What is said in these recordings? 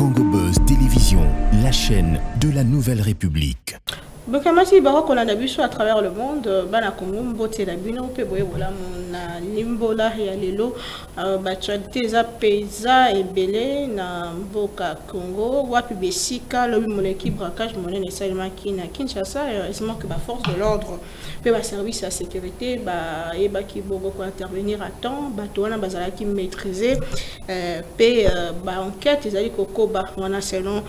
Congo Buzz Télévision, la chaîne de la Nouvelle République. Bokamasi Barok on a biso à travers le monde bana Congo mbote la bino pe boye wala na limbola ya lelo batualité za paysa ebele na mboka Congo wapi besika lobi mon équipe braquage monene seulement qui na Kinshasa et que ba force de l'ordre pe ba service à sécurité ba eba ki bogo ko intervenir à temps ba to wana bazala ki maîtriser pe ba enquête ezali kokoba wana selon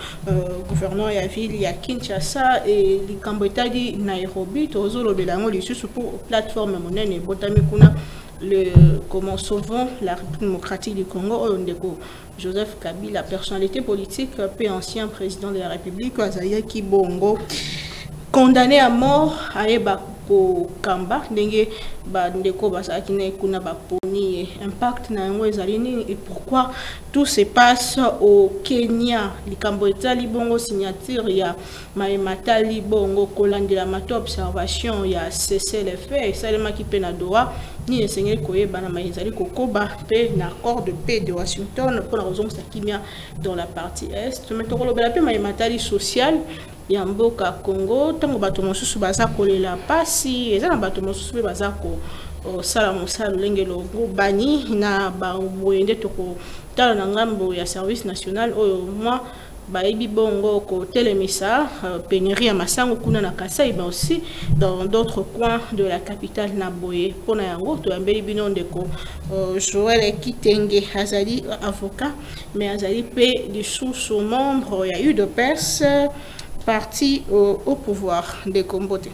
gouverneur ya ville ya Kinshasa et Kambotadi Nairobi tozolo belango lisusu pour plateforme monene botami kuna le comment sauvons la République démocratique du Congo ndeko Joseph Kabila personnalité politique puis ancien président de la République Azaya Kibongo condamné à mort à Eba ko kamba ndenge ba ndeko basaki na kuna ba poni impact na yango ezalini et pourquoi tout se passe au Kenya likambo etali bongo signature ya Maemata Libongo kolandela mato observation ya cessez-le-feu salema ki pe na Doha ni enseigner koyeba na maizali kokoba pe na accord de paix de Washington pour la raison ça kimia dans la partie est mais to kolobela pe Maemata social ya mboka Congo tango bato mosusu baza kolela pasi eza na bato mosusu baza ko sala mosala lengelo bani na ba boyende to ko tala na ngambo ya service national oyo moi baibi bongo ko telemisa pénurie ya masango kuna na Kasai ba aussi dans d'autres coins de la capitale na Boye pona yango to yambeli bino ndeko Joël Kitenge azali avocat mais azali pe du sous-membre ya UDPS parti au pouvoir de Kombote.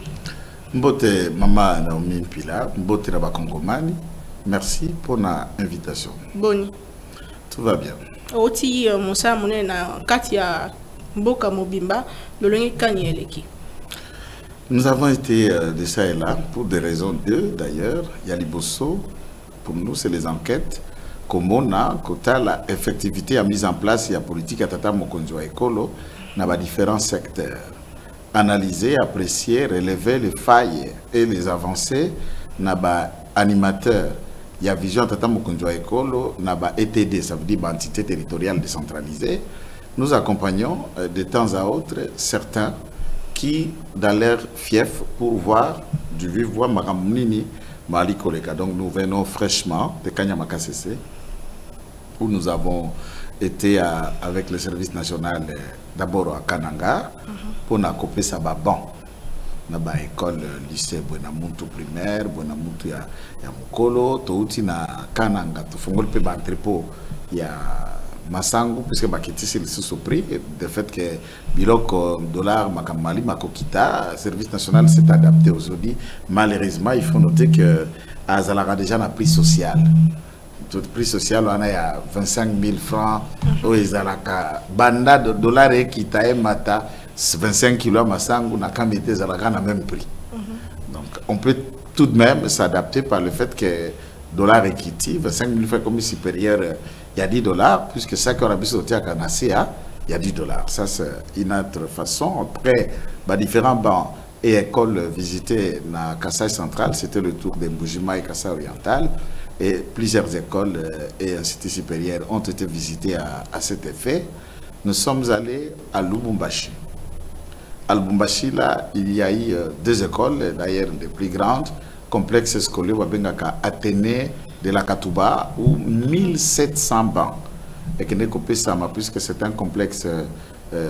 Mbote Mama Naomi Mpila, Mbote Raba Kongomani, merci pour l'invitation. Boni. Tout va bien. Oti Moussa Mouné na Katia Mboka Mobimba, Lolongi Kanyeleki. Nous avons été de ça et là pour des raisons d'ailleurs. Yaliboso, pour nous, c'est les enquêtes. Comme on a, quota la effectivité à mise en place, il y a politique à Tata Mokonjo Ekolo. Dans différents secteurs. Analyser, apprécier, relever les failles et les avancées. Naba animateur, il y a vision Tata Mokonjo Ekolo, naba ETD, ça veut dire entité territoriale décentralisée. Nous accompagnons de temps à autre certains qui, dans leur fief, pour voir du vivre voix Maramounini, Mali Koleka. Donc nous venons fraîchement de Kanyamakassese, où nous avons été avec le service national d'abord à Kananga pour n'accoper ça bon na ba école lycée Buenamuntu primaire Buenamuntu ya Mukolo touti na Kananga to fongol pe ba entrepôt ya Masangu puisque ba kitisi le sous-prix de fait que biloko dollar makamali makokita service national s'est adapté aujourd'hui. Malheureusement il faut noter que Azalara déjà un prix social. Tout prix social, on a 25 000 francs. Au Izalaka, banda de dollars et qui taille mata 25 kilos masangu n'a qu'à mettre Zalaka à même prix. Donc, on peut tout de même s'adapter par le fait que dollar équité, 25 000 francs comme supérieur, il y a 10 dollars, puisque ça qu'on a vu sauter à Kanassia, il y a 10 dollars. Ça, c'est une autre façon. Après, différents bancs et écoles visitées dans Kassai central, c'était le tour des Mbujima et Kassai oriental. Et plusieurs écoles et instituts supérieurs ont été visités à cet effet. Nous sommes allés à Lubumbashi. À Lubumbashi, là, il y a eu deux écoles, d'ailleurs les plus grandes, complexe scolaire Wabengaka Athénée de la Katouba, où 1700 bancs. Et que puisque c'est un complexe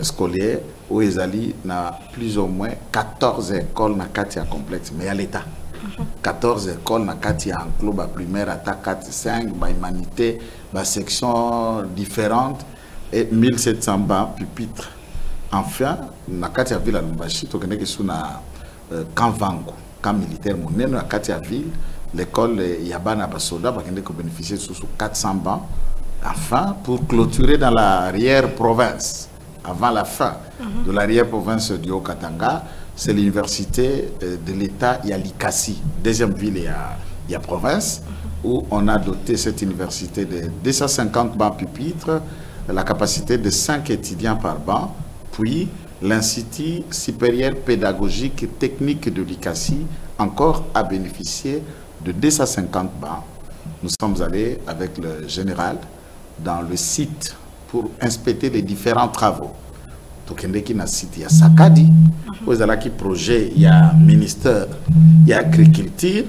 scolaire où ils allaient dans plus ou moins 14 écoles dans Katia complexe, mais à l'État. 14 écoles na kati en club primaire à 4 5 ba humanité ba sections différentes et 1700 bancs pupitres. Enfin na kati ya ville à Lubumbashi to keneke suna camp Vangu camp militaire monene na kati ya ville l'école Yabana Basoda ba keneke bénéficier sous 400 bancs. Enfin pour clôturer dans l'arrière province avant la fin de l'arrière province du Haut-Katanga, c'est l'université de l'État Yalikasi, deuxième ville et à province, où on a doté cette université de 250 bancs pupitres, la capacité de 5 étudiants par banc, puis l'Institut supérieur pédagogique et technique de l'ICASI, encore à bénéficier de 250 bancs. Nous sommes allés avec le général dans le site pour inspecter les différents travaux. Donc, il y a un site, il y a Sakadi, il y a un projet, il y a un ministère, il y a l'agriculture,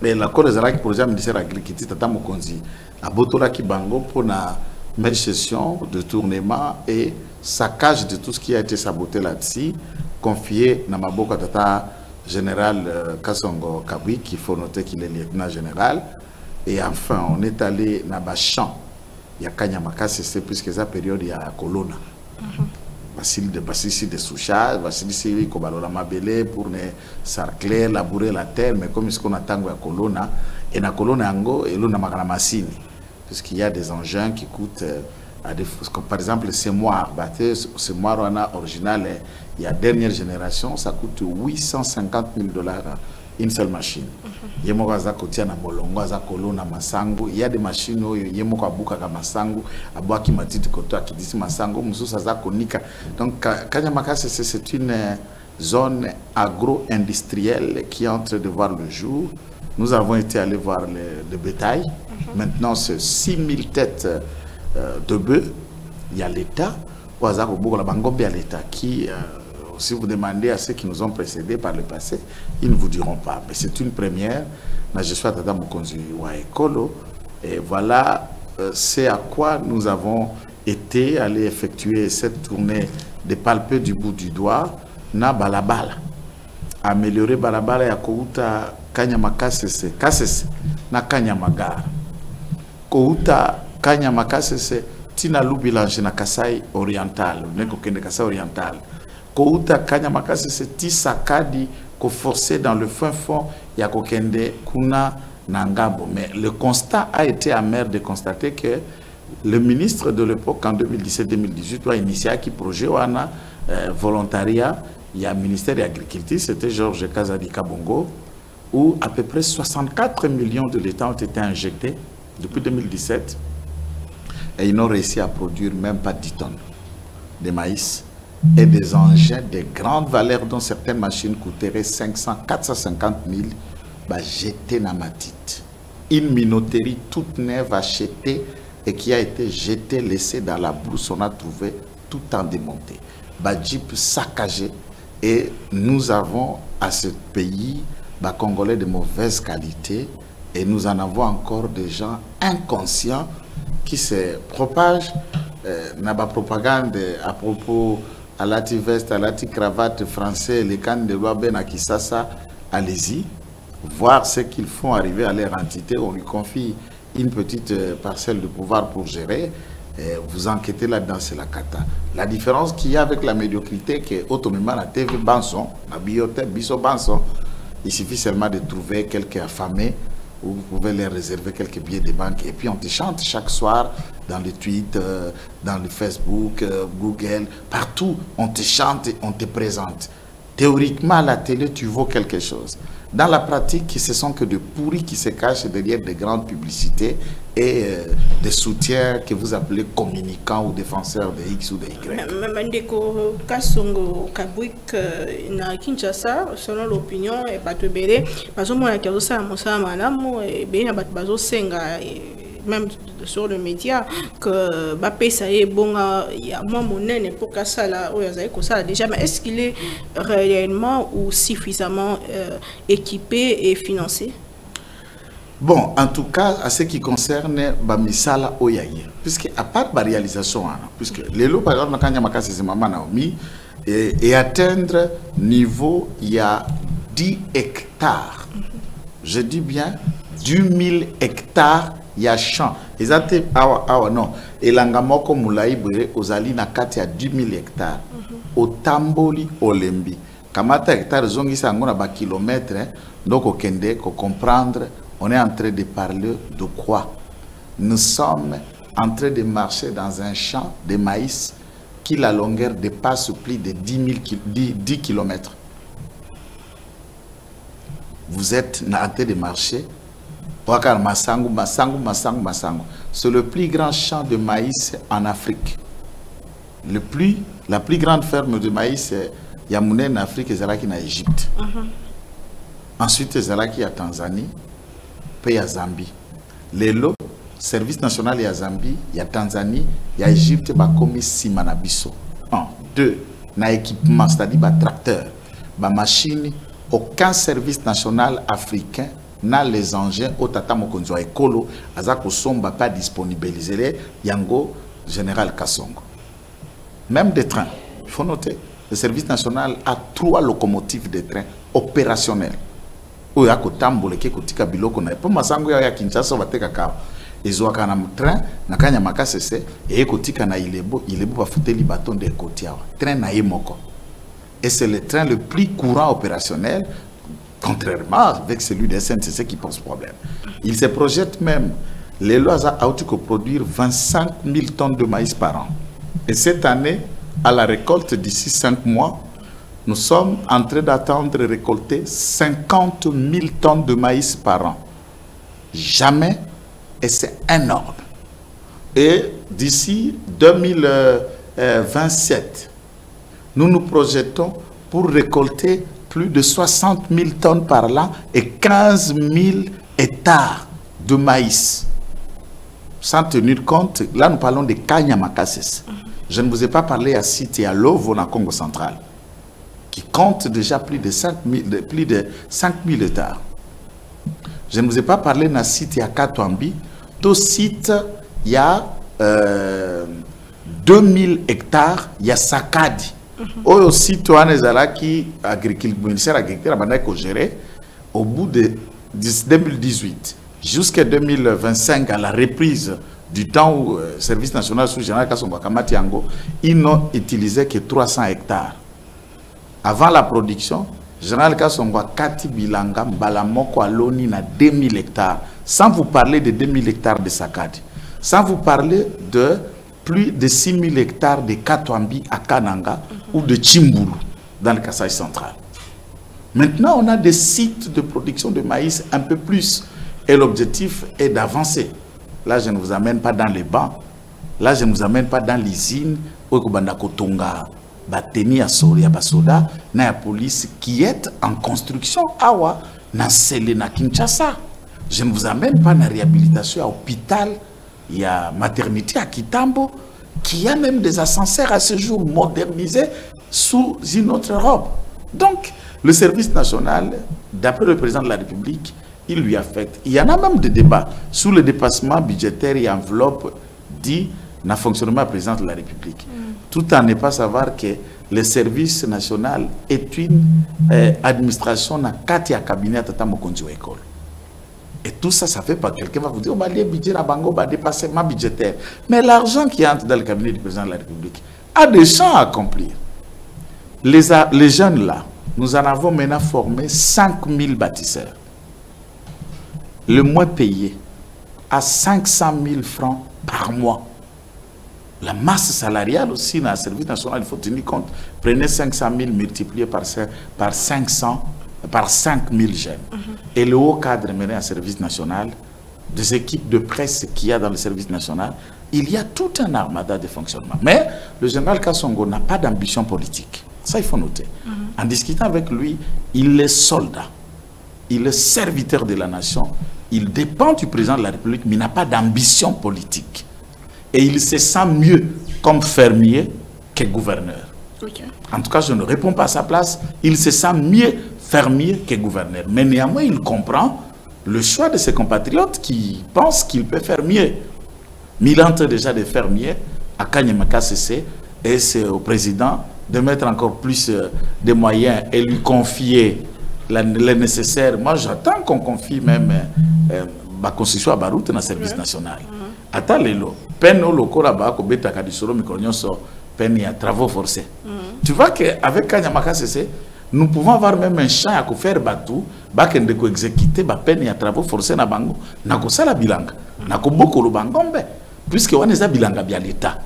mais la cause de projet ministère de l'agriculture, c'est un botola qui bango pour la mettre session de tournement et saccage de tout ce qui a été saboté là-dessus, confié à Maboko Tata général Kassongo Kabwi, qu'il faut noter qu'il est lieutenant général. Et enfin, on est allé dans le champ. Il y a Kanyamaka, c'est puisque cette période, il y a Colonna. Basile de Soucha, Basile de Kobalola Mabele pour ne sarcler, labourer la terre, mais comme ce qu'on attend à Colonna, et dans Colonna, et l'on a Maramacine, puisqu'il y a des engins qui coûtent, comme par exemple le sémoir, ce sémoir original, il y a dernière génération, ça coûte 850 000 $, une seule machine. Il y a des machines donc Kanyamaka c'est une zone agro-industrielle qui est en train de voir le jour. Nous avons été allés voir le bétail. Maintenant c'est 6000 têtes de bœufs. Il y a l'État qui si vous demandez à ceux qui nous ont précédés par le passé, ils ne vous diront pas. Mais c'est une première. Je suis à Tata Mokonzi Waekolo. Et voilà, c'est à quoi nous avons été allés effectuer cette tournée de palper du bout du doigt. Na balabala. Améliorer balabala ya Kouta Kanyamaka Sese. Kasese. Na Kanyamagar. Kouta Kanyamaka Sese. Tina Lubilange na Kasai Oriental. Neko Kende Kasai Oriental. Kouta Kanyamaka c'est Tisakadi ko forcé dans le fin fond ya kokende kuna nangabo. Mais le constat a été amer de constater que le ministre de l'époque en 2017-2018 a initié un projet wana volontariat, il y a un ministère de l'agriculture, c'était Georges Kazadi Kabongo, où à peu près 64 millions de l'État ont été injectés depuis 2017 et ils n'ont réussi à produire même pas 10 tonnes de maïs et des engins de grande valeur dont certaines machines coûteraient 500, 450 000, bah, jetés dans ma tite. Une minoterie toute neuve achetée et qui a été jetée, laissée dans la brousse, on a trouvé tout en démonté. Bah, Jeep saccagé et nous avons à ce pays bah, congolais de mauvaise qualité et nous en avons encore des gens inconscients qui se propagent dans la propagande à propos à la veste, à la cravate français, les cannes de loi Ben Akissasa, allez-y, voir ce qu'ils font arriver à leur entité. On lui confie une petite parcelle de pouvoir pour gérer. Vous enquêtez là-dedans, c'est la cata. La différence qu'il y a avec la médiocrité, que automatiquement la TV Banson, la bibliothèque Bisso Banson, il suffit seulement de trouver quelques affamés où vous pouvez leur réserver quelques billets de banque et puis on te chante chaque soir dans le tweet, dans le Facebook, Google, partout on te chante et on te présente. Théoriquement à la télé tu vaux quelque chose. Dans la pratique, ce sont que des pourris qui se cachent derrière des grandes publicités et des soutiens que vous appelez communicants ou défenseurs de X ou de Y. Mandeko Kassongo Kabwik na Kinshasa, selon l'opinion, et Batebele, parce que moi, même sur le média, que Bappé ça est bon, il y a moins monnaie pour ça là, déjà, mais est-ce qu'il est réellement ou suffisamment équipé et financé? Bon, en tout cas, à ce qui concerne Bamisala Oyaye, puisque à part la réalisation, puisque les lots, par exemple, quand il y a maman Naomi, et atteindre niveau, il y a 10 hectares. Je dis bien 10 000 hectares. Il y a champ. Ils ont non. Et l'angamoko moulaïbre aux ali na kati à 10 000 hectares. Au Tamboli, au Lembi. Kamata hectares zongi sangona ba kilomètres. Donc au Kende, qu'on comprendre, on est en train de parler de quoi? Nous sommes en train de marcher dans un champ de maïs qui la longueur dépasse plus de 10 km. Vous êtes en train de marcher. C'est le plus grand champ de maïs en Afrique. La plus grande ferme de maïs, il y a en Afrique et Zalaki en Égypte. Ensuite, Zalaki à Tanzanie, puis à Zambie. Les lots, service national ya Zambie, ya Tanzanie, ya Égypte, bakomi simanabiso. 1. 2. Na équipement, c'est-à-dire ba tracteur, ba machine, aucun service national africain n'a les engins au tata mokonzo ekolo, azako somba pas disponibiliser yango général Kassongo. Même des trains, il faut noter, le service national a 3 locomotives de trains opérationnels. Ou ya kotambole ke kotika biloko na po masango ya Kinshasa bateka ka ezwaka na train na kanya makasese et kotika na ilebo ba futeli baton de kotiawa train na yemoko. Et c'est le train le plus courant opérationnel, contrairement avec celui des SNCC qui pose problème. Il se projette même, les lois a produire 25 000 tonnes de maïs par an. Et cette année, à la récolte d'ici 5 mois, nous sommes en train d'attendre de récolter 50 000 tonnes de maïs par an. Jamais, et c'est énorme. Et d'ici 2027, nous nous projetons pour récolter plus de 60 000 tonnes par an et 15 000 hectares de maïs. Sans tenir compte, là nous parlons de Kanyamakasses. Je ne vous ai pas parlé à Cité à Lovo, dans Congo central, qui compte déjà plus de 5 000 hectares. Je ne vous ai pas parlé de Cité à Katwambi. Tout site, il y a 2000 hectares, il y a Sakadi. Aussi, toi, qui ministère agriculture a géré au bout de 2018 jusqu'à 2025, à la reprise du temps où le service national sous général Kassongo Kamatiango, ils n'ont utilisé que 300 hectares. Avant la production, général Kassongo Kati Bilanga Balamoko Aloni na 2000 hectares, sans vous parler de 2000 hectares de Sakadi, sans vous parler de plus de 6000 hectares de Katwambi à Kananga ou de Chimbulu dans le Kasaï central. Maintenant, on a des sites de production de maïs un peu plus. Et l'objectif est d'avancer. Là, je ne vous amène pas dans les bancs. Là, je ne vous amène pas dans l'usine où Kotonga, Bateni, Asori, Basoda, na la police qui est en construction awa na Selena Kinshasa. Je ne vous amène pas dans la réhabilitation à l'hôpital. Il y a maternité à Kitambo, qui a même des ascenseurs à ce jour modernisés sous une autre robe. Donc, le service national, d'après le président de la République, il lui affecte. Il y en a même des débats sous le dépassement budgétaire et enveloppe dit dans le fonctionnement du président de la République. Tout en ne pas savoir que le service national est une administration dans 4 cabinets à Tata Mokonzi École. Et tout ça, ça fait pas. Quelqu'un va vous dire, le budget à Bango va dépasser ma budgétaire. Mais l'argent qui entre dans le cabinet du président de la République a des champs à accomplir. Les jeunes là, nous en avons maintenant formé 5000 bâtisseurs. Le mois payé à 500 000 francs par mois. La masse salariale aussi dans le service national, il faut tenir compte. Prenez 500 000 multiplié par 5 000 jeunes. Et le haut cadre mené à service national, des équipes de presse qu'il y a dans le service national, il y a tout un armada de fonctionnement. Mais le général Kassongo n'a pas d'ambition politique. Ça, il faut noter. En discutant avec lui, il est soldat. Il est serviteur de la nation. Il dépend du président de la République, mais il n'a pas d'ambition politique. Et il se sent mieux comme fermier que gouverneur. Okay. En tout cas, je ne réponds pas à sa place. Il se sent mieux fermier que gouverneur. Mais néanmoins, il comprend le choix de ses compatriotes qui pensent qu'il peut faire mieux. Mais il est en train déjà de faire mieux à Kanyamakasese, et c'est au président de mettre encore plus de moyens et lui confier le nécessaire. Moi, j'attends qu'on confie même la constitution à Barout dans le service national. Attends, peine au local là-bas, peine à travaux forcés. Tu vois qu'avec Kanyamakasese, nous pouvons avoir même un champ à faire batou, bakende ko exécuter ba peine à travaux forcés na bango, na ko sala bilanga, na ko boko lo bangombe, puisque on est à bilanga bien l'État.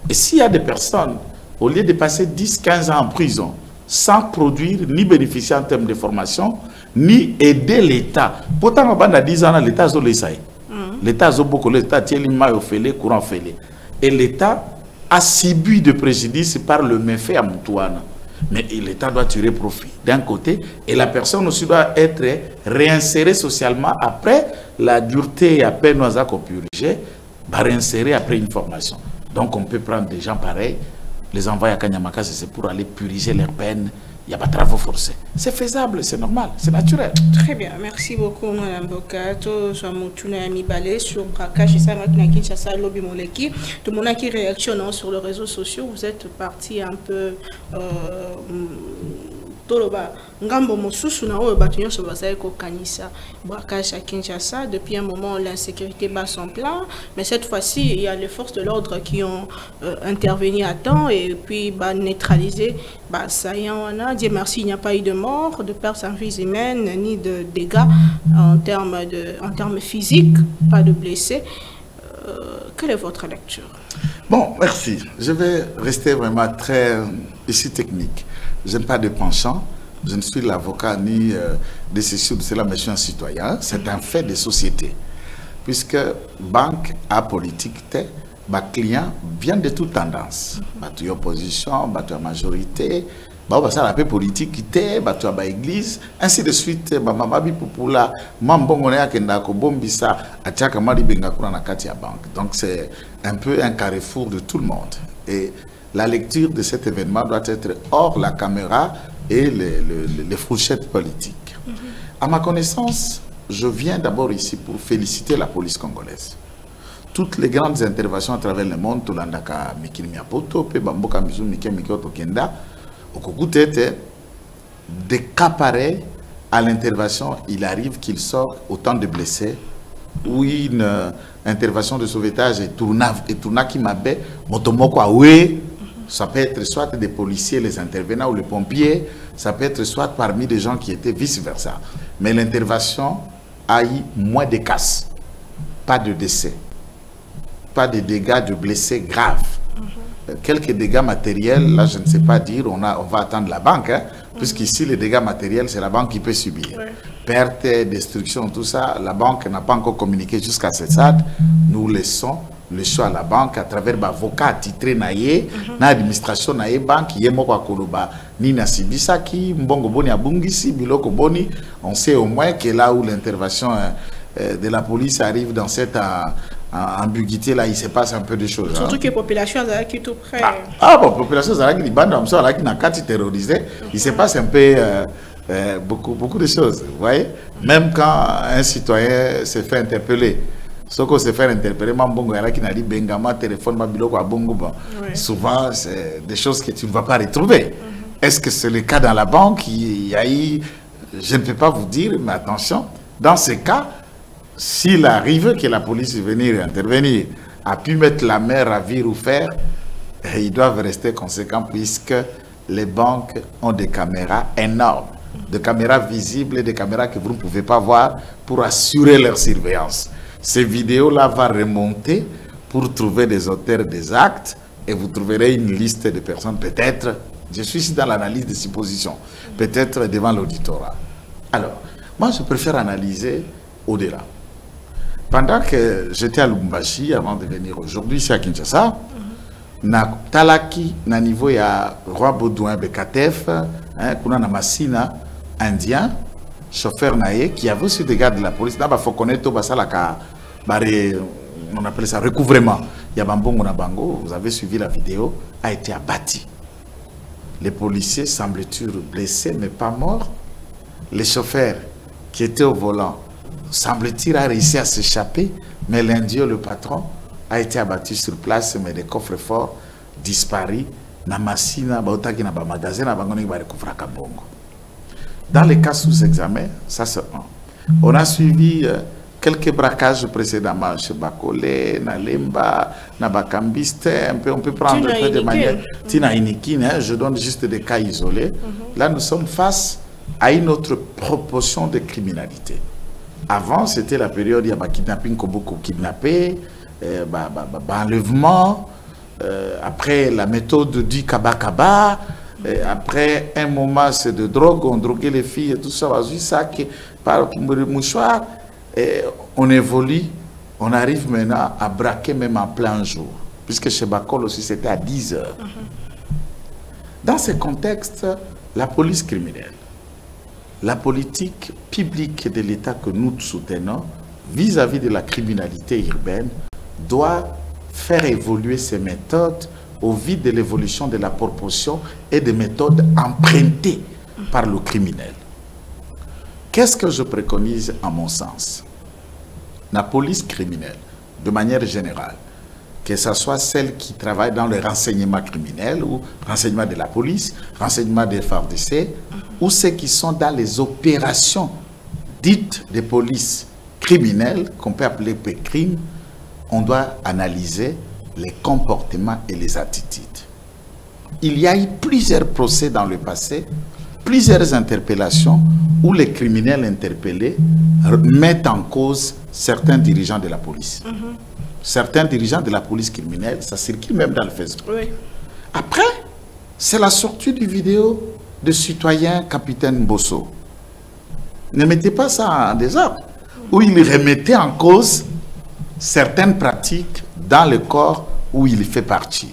Et s'il y a des personnes, au lieu de passer 10-15 ans en prison, sans produire ni bénéficier en termes de formation, ni aider l'État. Pourtant, on a 10 ans, l'État a l'essai. L'État a beaucoup, l'État tient l'image au fêlé, courant fêlé. Et l'État a subi de préjudice par le méfait à Moutouana. Mais l'État doit tirer profit d'un côté et la personne aussi doit être réinsérée socialement après la dureté à peine nous a purgé, réinsérer après une formation. Donc on peut prendre des gens pareils, les envoyer à Kanyamaka, c'est pour aller puriger leurs peines. Il n'y a pas de travaux forcés. C'est faisable, c'est normal, c'est naturel. Très bien, merci beaucoup, Mme Bokato. Sur braquage, ça maintenant Kinshasa, Lobby Moleki. Tout le monde qui réactionne sur les réseaux sociaux, vous êtes parti un peu. Ngambo mosusu na oyo bato nyonso bazali kokanisa braquage à Kinshasa. Depuis un moment, l'insécurité bat son plein, mais cette fois-ci, il y a les forces de l'ordre qui ont intervenu à temps et puis neutralisé. Dieu merci, il n'y a pas eu de mort, de pertes en vie humaine, ni de dégâts en termes physiques, pas de blessés. Quelle est votre lecture? Bon, merci. Je vais rester vraiment très ici technique. Je n'ai pas de penchant, je ne suis l'avocat ni de ceci ou de cela, mais je suis un citoyen. C'est un fait de société. Puisque banque à politique, les clients viennent de toute tendance. Il y a opposition, il y a majorité, il y a la paix politique, il y a l'église, ainsi de suite. Donc c'est un peu un carrefour de tout le monde. Et la lecture de cet événement doit être hors la caméra et les fourchettes politiques. À ma connaissance, je viens d'abord ici pour féliciter la police congolaise. Toutes les grandes interventions à travers le monde, Tolandaka, Mikini Miapoto, Bamboka Mizu, Mikioto Kenda, des cas pareils, à l'intervention, il arrive qu'il sort autant de blessés, ou une intervention de sauvetage et tourna qui m'a bé, Motomoko Awe. Ça peut être soit des policiers, les intervenants ou les pompiers, ça peut être soit parmi des gens qui étaient vice-versa. Mais l'intervention a eu moins de casses, pas de décès, pas de dégâts de blessés graves. Quelques dégâts matériels, là je ne sais pas dire, on va attendre la banque, hein, puisqu'ici les dégâts matériels, c'est la banque qui peut subir. Perte, destruction, tout ça, la banque n'a pas encore communiqué jusqu'à cette stade. Nous laissons le choix à la banque à travers l'avocat attitré naïe, l'administration naïe banque, yemoko koloba ni nasibisaki, mbongo boni abungisi, biloko boni. On sait au moins que là où l'intervention de la police arrive dans cette ambiguïté là, il se passe un peu de choses. Surtout que la population est tout près. Bon, la population est terrorisée, il se passe un peu beaucoup de choses. Vous voyez, même quand un citoyen se fait interpeller. Ce qu'on se fait interpeller, souvent, c'est des choses que tu ne vas pas retrouver. Est-ce que c'est le cas dans la banque? Il y a eu, je ne peux pas vous dire, mais attention, dans ce cas, s'il arrive que la police venir intervenir, a pu mettre la main à vire ou faire, ils doivent rester conséquents puisque les banques ont des caméras énormes, des caméras visibles et des caméras que vous ne pouvez pas voir pour assurer leur surveillance. Ces vidéos-là vont remonter pour trouver des auteurs des actes et vous trouverez une liste de personnes, peut-être, je suis ici dans l'analyse des suppositions, peut-être devant l'auditorat. Alors, moi je préfère analyser au-delà. Pendant que j'étais à Lubumbashi, avant de venir aujourd'hui ici à Kinshasa, na talaki na niveau ya Roi Baudouin Bekatef, kuna na Masina indien, chauffeur naïe qui avait aussi des gardes de la police. Là, il faut connaître on appelle ça recouvrement. Yabambongo na bango, vous avez suivi la vidéo, a été abattu. Les policiers semblent-ils blessés mais pas morts. Les chauffeurs qui étaient au volant semble-t-il a réussi à s'échapper, mais l'Indien, le patron, a été abattu sur place, mais des coffres forts disparus. Na masina, baotaki na ba magasin, na bangoni ba recouvra kabongo. Dans les cas sous examen, ça c'est un. On a suivi quelques braquages précédemment chez Bakole, Nalemba, Nabakambiste, on peut prendre un peu de manière. Tina Inikine, je donne juste des cas isolés. Là, nous sommes face à une autre proportion de criminalité. Avant, c'était la période où il y avait kidnapping, beaucoup kidnappé, enlèvement, après la méthode du Kaba. Après un moment, c'est de drogue, on droguait les filles et tout ça, par le mouchoir, et on évolue, on arrive maintenant à braquer même en plein jour. Puisque chez Bakol aussi, c'était à 10 heures. Dans ce contexte, la police criminelle, la politique publique de l'État que nous soutenons vis-à-vis de la criminalité urbaine doit faire évoluer ses méthodes au vu de l'évolution de la proportion et des méthodes empruntées par le criminel. Qu'est-ce que je préconise à mon sens? La police criminelle, de manière générale, que ce soit celle qui travaille dans le renseignement criminel ou renseignement de la police, renseignement des FARDC, ou ceux qui sont dans les opérations dites de police criminelle, qu'on peut appeler crime, on doit analyser les comportements et les attitudes. Il y a eu plusieurs procès dans le passé, plusieurs interpellations où les criminels interpellés mettent en cause certains dirigeants de la police. Certains dirigeants de la police criminelle, ça circule même dans le Facebook. Oui. Après, c'est la sortie du vidéo de citoyen capitaine Bosso. Ne mettez pas ça en désordre. Où il remettait en cause certaines pratiques dans le corps où il fait partie.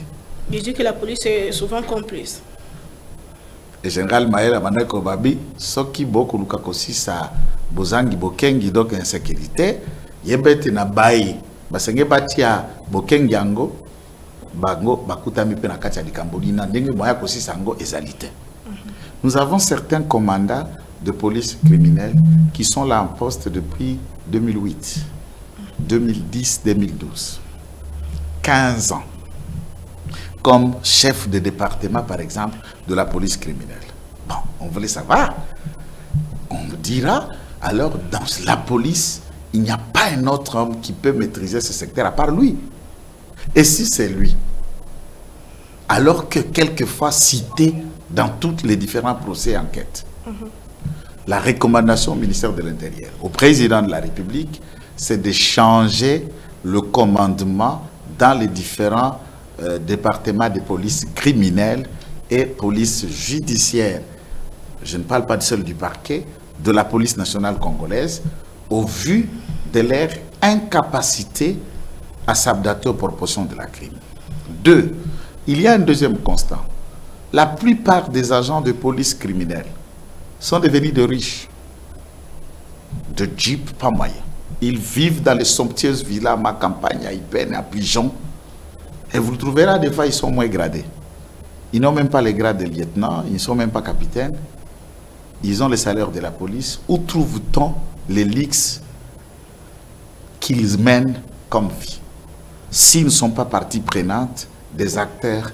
Il dit que la police est souvent complice. Le général Maël Amanda Kobabi, ce qui beaucoup nous kakosi sa bozangi bokengi donc insécurité, yebete na bayi. Basenge batia bokengi yango bango bakuta mi pe na kati ya likambolina ndenge moya kosi sango ezalité. Nous avons certains commandants de police criminelle qui sont là en poste depuis 2008, 2010, 2012. 15 ans. Comme chef de département, par exemple, de la police criminelle. Bon, on voulait savoir. On me dira, alors, dans la police, il n'y a pas un autre homme qui peut maîtriser ce secteur à part lui. Et si c'est lui, alors que quelquefois cité dans tous les différents procès et enquêtes, la recommandation au ministère de l'Intérieur, au président de la République, c'est de changer le commandement dans les différents départements de police criminelle et police judiciaire. Je ne parle pas de celle du parquet, de la police nationale congolaise, au vu de leur incapacité à s'adapter aux proportions de la crime. 2. Il y a un deuxième constat. La plupart des agents de police criminelle sont devenus de riches, de jeep pas moyen. Ils vivent dans les somptueuses villas, ma campagne à Ipène, à Pigeon. Et vous le trouverez, des fois, ils sont moins gradés. Ils n'ont même pas les grades de lieutenant, ils ne sont même pas capitaines. Ils ont les salaires de la police. Où trouve-t-on les luxes qu'ils mènent comme vie? S'ils ne sont pas partie prenante des acteurs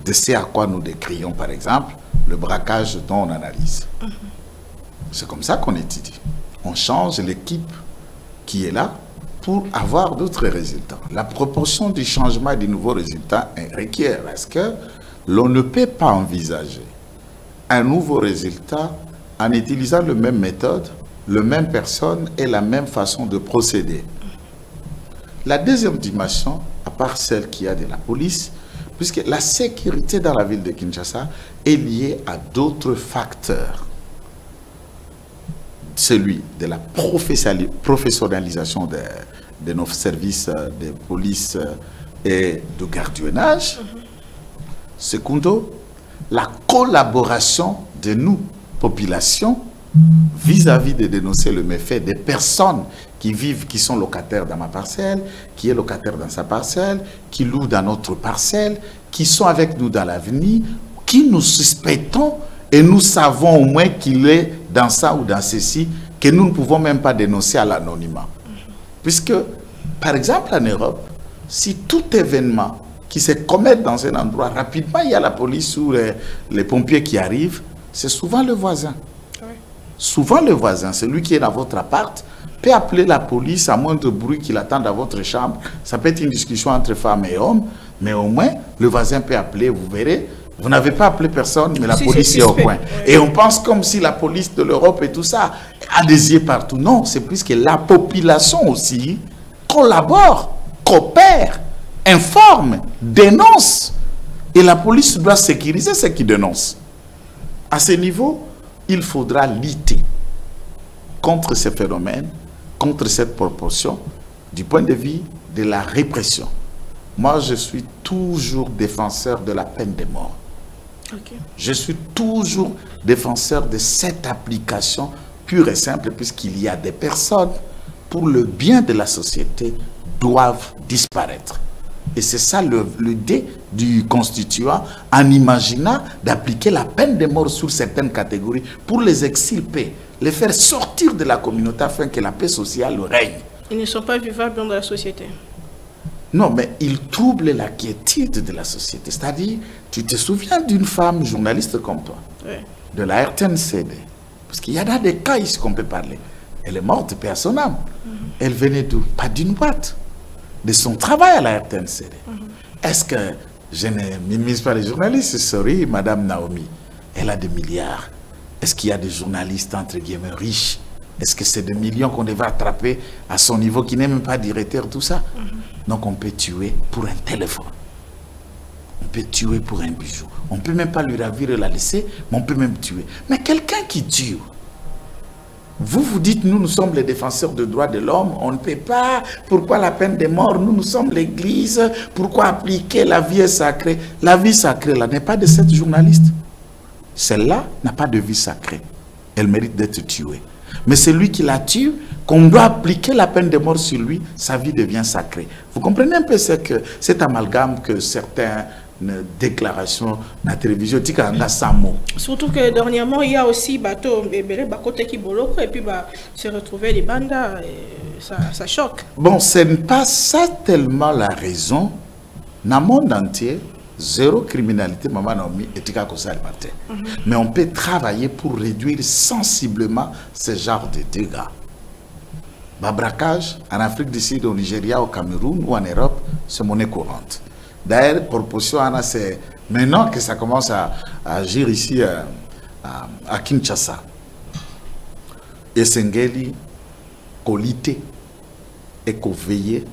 de ce à quoi nous décrions, par exemple, le braquage dont on analyse. C'est comme ça qu'on étudie. On change l'équipe qui est là pour avoir d'autres résultats. La proportion du changement et des nouveaux résultats requiert parce que l'on ne peut pas envisager un nouveau résultat en utilisant la même méthode, la même personne et la même façon de procéder. La deuxième dimension, à part celle qu'il y a de la police, puisque la sécurité dans la ville de Kinshasa est liée à d'autres facteurs. Celui de la professionnalisation de nos services de police et de gardiennage. Secondo, la collaboration de nous, population, vis-à-vis de dénoncer le méfait des personnes qui vivent, qui sont locataires dans ma parcelle, qui est locataire dans sa parcelle, qui louent dans notre parcelle, qui sont avec nous dans l'avenir, qui nous suspectons et nous savons au moins qu'il est dans ça ou dans ceci, que nous ne pouvons même pas dénoncer à l'anonymat. Puisque, par exemple, en Europe, si tout événement qui se commet dans un endroit, rapidement, il y a la police ou les pompiers qui arrivent, c'est souvent le voisin. Souvent le voisin, celui qui est dans votre appart, peut appeler la police à moins de bruit qu'il attend dans votre chambre. Ça peut être une discussion entre femmes et hommes, mais au moins, le voisin peut appeler, vous verrez. Vous n'avez pas appelé personne, mais la police est au coin. Et on pense comme si la police de l'Europe et tout ça a des yeux partout. Non, c'est plus que la population aussi collabore, coopère, informe, dénonce. Et la police doit sécuriser ceux qui dénoncent. À ce niveau, il faudra lutter contre ces phénomènes, contre cette proportion, du point de vue de la répression. Moi, je suis toujours défenseur de la peine de mort. Okay. Je suis toujours défenseur de cette application pure et simple, puisqu'il y a des personnes, pour le bien de la société, doivent disparaître. Et c'est ça l'idée du constituant, en imaginant d'appliquer la peine de mort sur certaines catégories pour les extirper, les faire sortir de la communauté afin que la paix sociale règne. Ils ne sont pas vivables dans la société. Non, mais ils troublent la quiétude de la société. C'est-à-dire, tu te souviens d'une femme journaliste comme toi, Oui. de la RTNCD, parce qu'il y a des cas ici qu'on peut parler. Elle est morte, paix à son âme. Elle venait d'où? Pas d'une boîte, de son travail à la RTNCD. Est-ce que je ne minimise pas les journalistes? Sorry, Madame Naomi, elle a des milliards. Est-ce qu'il y a des journalistes, entre guillemets, riches? Est-ce que c'est des millions qu'on devrait attraper à son niveau, qui n'est même pas directeur, tout ça? Donc on peut tuer pour un téléphone. On peut tuer pour un bijou. On ne peut même pas lui ravir et la laisser, mais on peut même tuer. Mais quelqu'un qui tue, vous dites, nous sommes les défenseurs des droits de l'homme, on ne peut pas, pourquoi la peine de mort? Nous sommes l'Église, pourquoi appliquer la vie sacrée? La vie sacrée, là, n'est pas de cette journaliste. Celle-là n'a pas de vie sacrée. Elle mérite d'être tuée. Mais celui qui la tue, qu'on doit appliquer la peine de mort sur lui, sa vie devient sacrée. Vous comprenez un peu cet amalgame que certaines déclarations dans la télévision disent sans mots. Surtout que dernièrement, il y a aussi bateau et puis se retrouver les bandas, ça choque. Bon, ce n'est pas ça tellement la raison. Dans le monde entier, zéro criminalité, Maman Naomi, et Tika Kosa Alimentaire. Mais on peut travailler pour réduire sensiblement ce genre de dégâts. Braquage, en Afrique du Sud, au Nigeria, au Cameroun ou en Europe, c'est monnaie courante. D'ailleurs, proportion, c'est maintenant que ça commence à agir ici à Kinshasa. Et Sengeli, colité et qu'on veille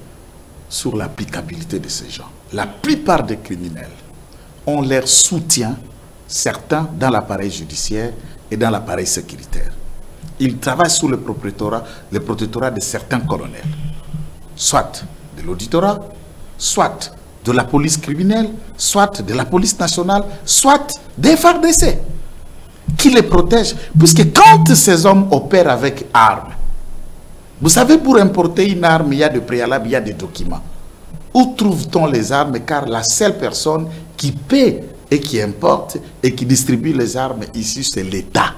sur l'applicabilité de ces gens. La plupart des criminels ont leur soutien, certains dans l'appareil judiciaire et dans l'appareil sécuritaire. Ils travaillent sous le protectorat de certains colonels, soit de l'auditorat, soit de la police criminelle, soit de la police nationale, soit des FARDC, qui les protègent. Puisque quand ces hommes opèrent avec armes, vous savez, pour importer une arme, il y a des préalables, il y a des documents. Où trouve-t-on les armes? Car la seule personne qui paie et qui importe et qui distribue les armes ici, c'est l'État.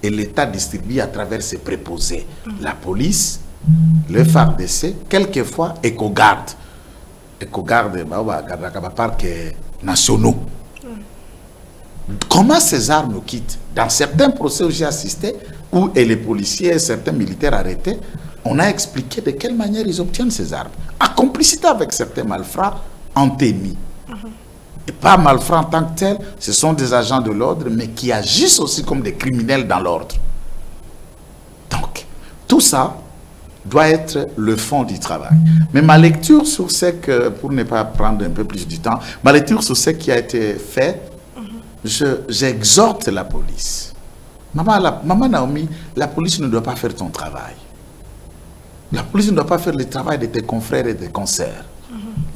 Et l'État distribue à travers ses préposés. La police, le FARDC, quelquefois EcoGarde. EcoGarde, parcs nationaux. Comment ces armes quittent? Dans certains procès où j'ai assisté, où les policiers et certains militaires arrêtés, on a expliqué de quelle manière ils obtiennent ces armes. En complicité avec certains malfrats en tenue. Et pas malfrats en tant que tels, ce sont des agents de l'ordre, mais qui agissent aussi comme des criminels dans l'ordre. Donc, tout ça doit être le fond du travail. Mais ma lecture sur ce que, pour ne pas prendre un peu plus du temps, ma lecture sur ce qui a été fait, j'exhorte la police. Maman Naomi, la police ne doit pas faire ton travail. La police ne doit pas faire le travail de tes confrères et de tes consoeurs.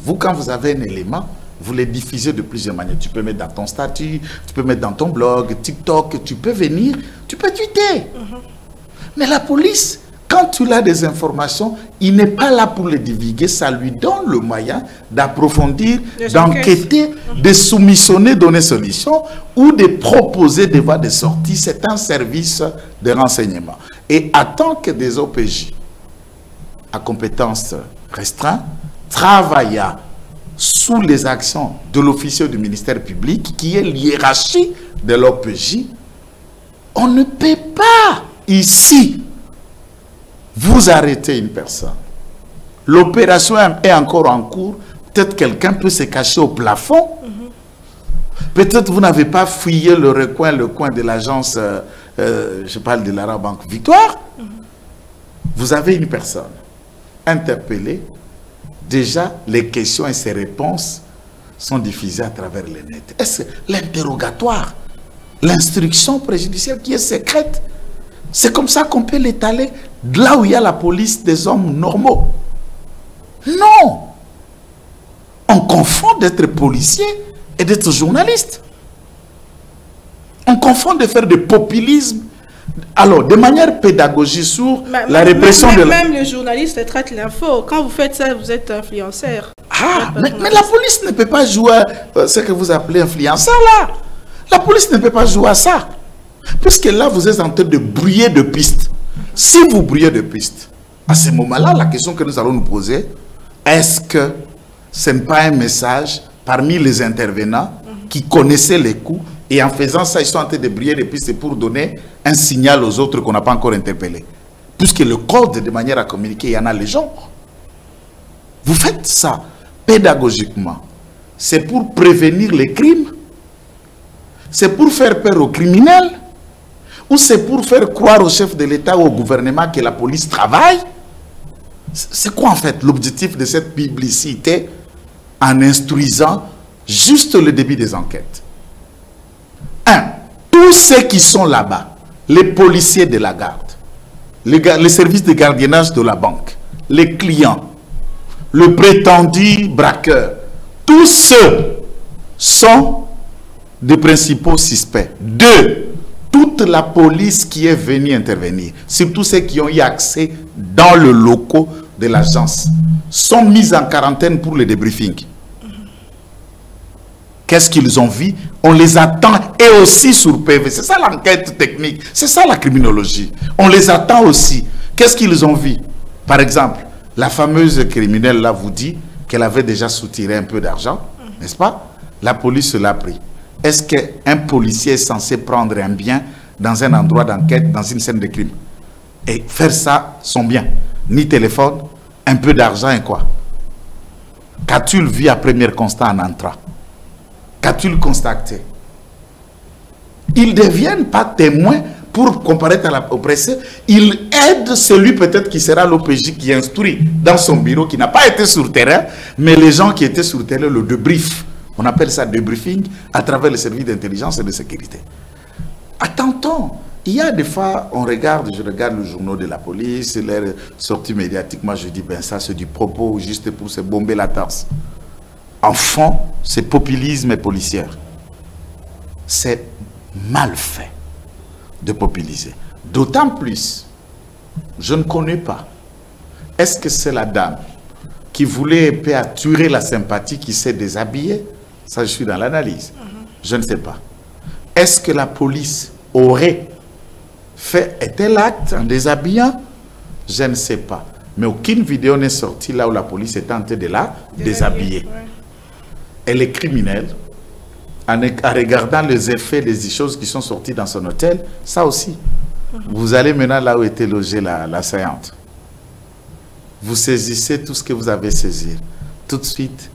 Vous, quand vous avez un élément, vous le diffusez de plusieurs manières. Tu peux mettre dans ton statut, tu peux mettre dans ton blog, TikTok, tu peux venir, tu peux tweeter. Mais la police, quand tu as des informations, il n'est pas là pour les divulguer, ça lui donne le moyen d'approfondir, d'enquêter, de soumissionner, donner solution ou de proposer des voies de sortie. C'est un service de renseignement. Et en tant que des OPJ à compétences restreintes, travaillant sous les actions de l'officier du ministère public, qui est l'hiérarchie de l'OPJ, on ne peut pas ici vous arrêter une personne. L'opération est encore en cours. Peut-être quelqu'un peut se cacher au plafond. Peut-être vous n'avez pas fouillé le coin de l'agence, je parle de l'Ara Banque Victoire. Vous avez une personne interpellée. Déjà, les questions et ses réponses sont diffusées à travers le net. Est-ce l'interrogatoire, l'instruction préjudicielle qui est secrète, c'est comme ça qu'on peut l'étaler là où il y a la police des hommes normaux? Non! On confond d'être policier et d'être journaliste. confondent de faire du populisme. Alors, de manière pédagogique sur la répression de la... Même les journalistes traitent l'info. Quand vous faites ça, vous êtes influenceur. Ah, mais la police ne peut pas jouer à ce que vous appelez influenceur là. La police ne peut pas jouer à ça. Puisque là, vous êtes en train de brouiller de pistes. Si vous brouillez de pistes, à ce moment-là, la question que nous allons nous poser, est-ce que ce n'est pas un message parmi les intervenants qui connaissaient les coups et en faisant ça, ils sont en train de brouiller des pistes pour donner un signal aux autres qu'on n'a pas encore interpellés. Puisque le code, de manière à communiquer, il y en a les gens. Vous faites ça pédagogiquement. C'est pour prévenir les crimes? C'est pour faire peur aux criminels? Ou c'est pour faire croire au chef de l'État ou au gouvernement que la police travaille? C'est quoi en fait l'objectif de cette publicité en instruisant juste le début des enquêtes? Tous ceux qui sont là-bas, les policiers de la garde, les services de gardiennage de la banque, les clients, le prétendu braqueur, tous ceux sont des principaux suspects. Deux, toute la police qui est venue intervenir, surtout ceux qui ont eu accès dans le locaux de l'agence, sont mis en quarantaine pour le débriefing. Qu'est-ce qu'ils ont vu? On les attend et aussi sur PV. C'est ça l'enquête technique. C'est ça la criminologie. On les attend aussi. Qu'est-ce qu'ils ont vu? Par exemple, la fameuse criminelle là vous dit qu'elle avait déjà soutiré un peu d'argent, n'est-ce pas? La police l'a pris. Est-ce qu'un policier est censé prendre un bien dans un endroit d'enquête, dans une scène de crime? Et faire ça, son bien. Ni téléphone, un peu d'argent et quoi? Qu'as-tu vu à premier constat en entrant? Qu'as-tu constaté? Ils ne deviennent pas témoins pour comparaître au pressé. Ils aident celui peut-être qui sera l'OPJ qui instruit dans son bureau, qui n'a pas été sur terrain, mais les gens qui étaient sur terrain le débriefent. On appelle ça débriefing à travers les services d'intelligence et de sécurité. Attends-on. Il y a des fois, je regarde le journal de la police, les sorties médiatiques, moi je dis, ben ça c'est du propos juste pour se bomber la tasse. En fond, c'est populisme et policier. C'est mal fait de populiser. D'autant plus, je ne connais pas. Est-ce que c'est la dame qui voulait attirer la sympathie qui s'est déshabillée? Ça, je suis dans l'analyse. Je ne sais pas. Est-ce que la police aurait été l'acte en déshabillant? Je ne sais pas. Mais aucune vidéo n'est sortie là où la police est tentée de la déshabiller. Elle est criminelle, en regardant les effets des choses qui sont sorties dans son hôtel, ça aussi. Vous allez maintenant là où était logée l'assaillante. Vous saisissez tout ce que vous avez saisi. Tout de suite,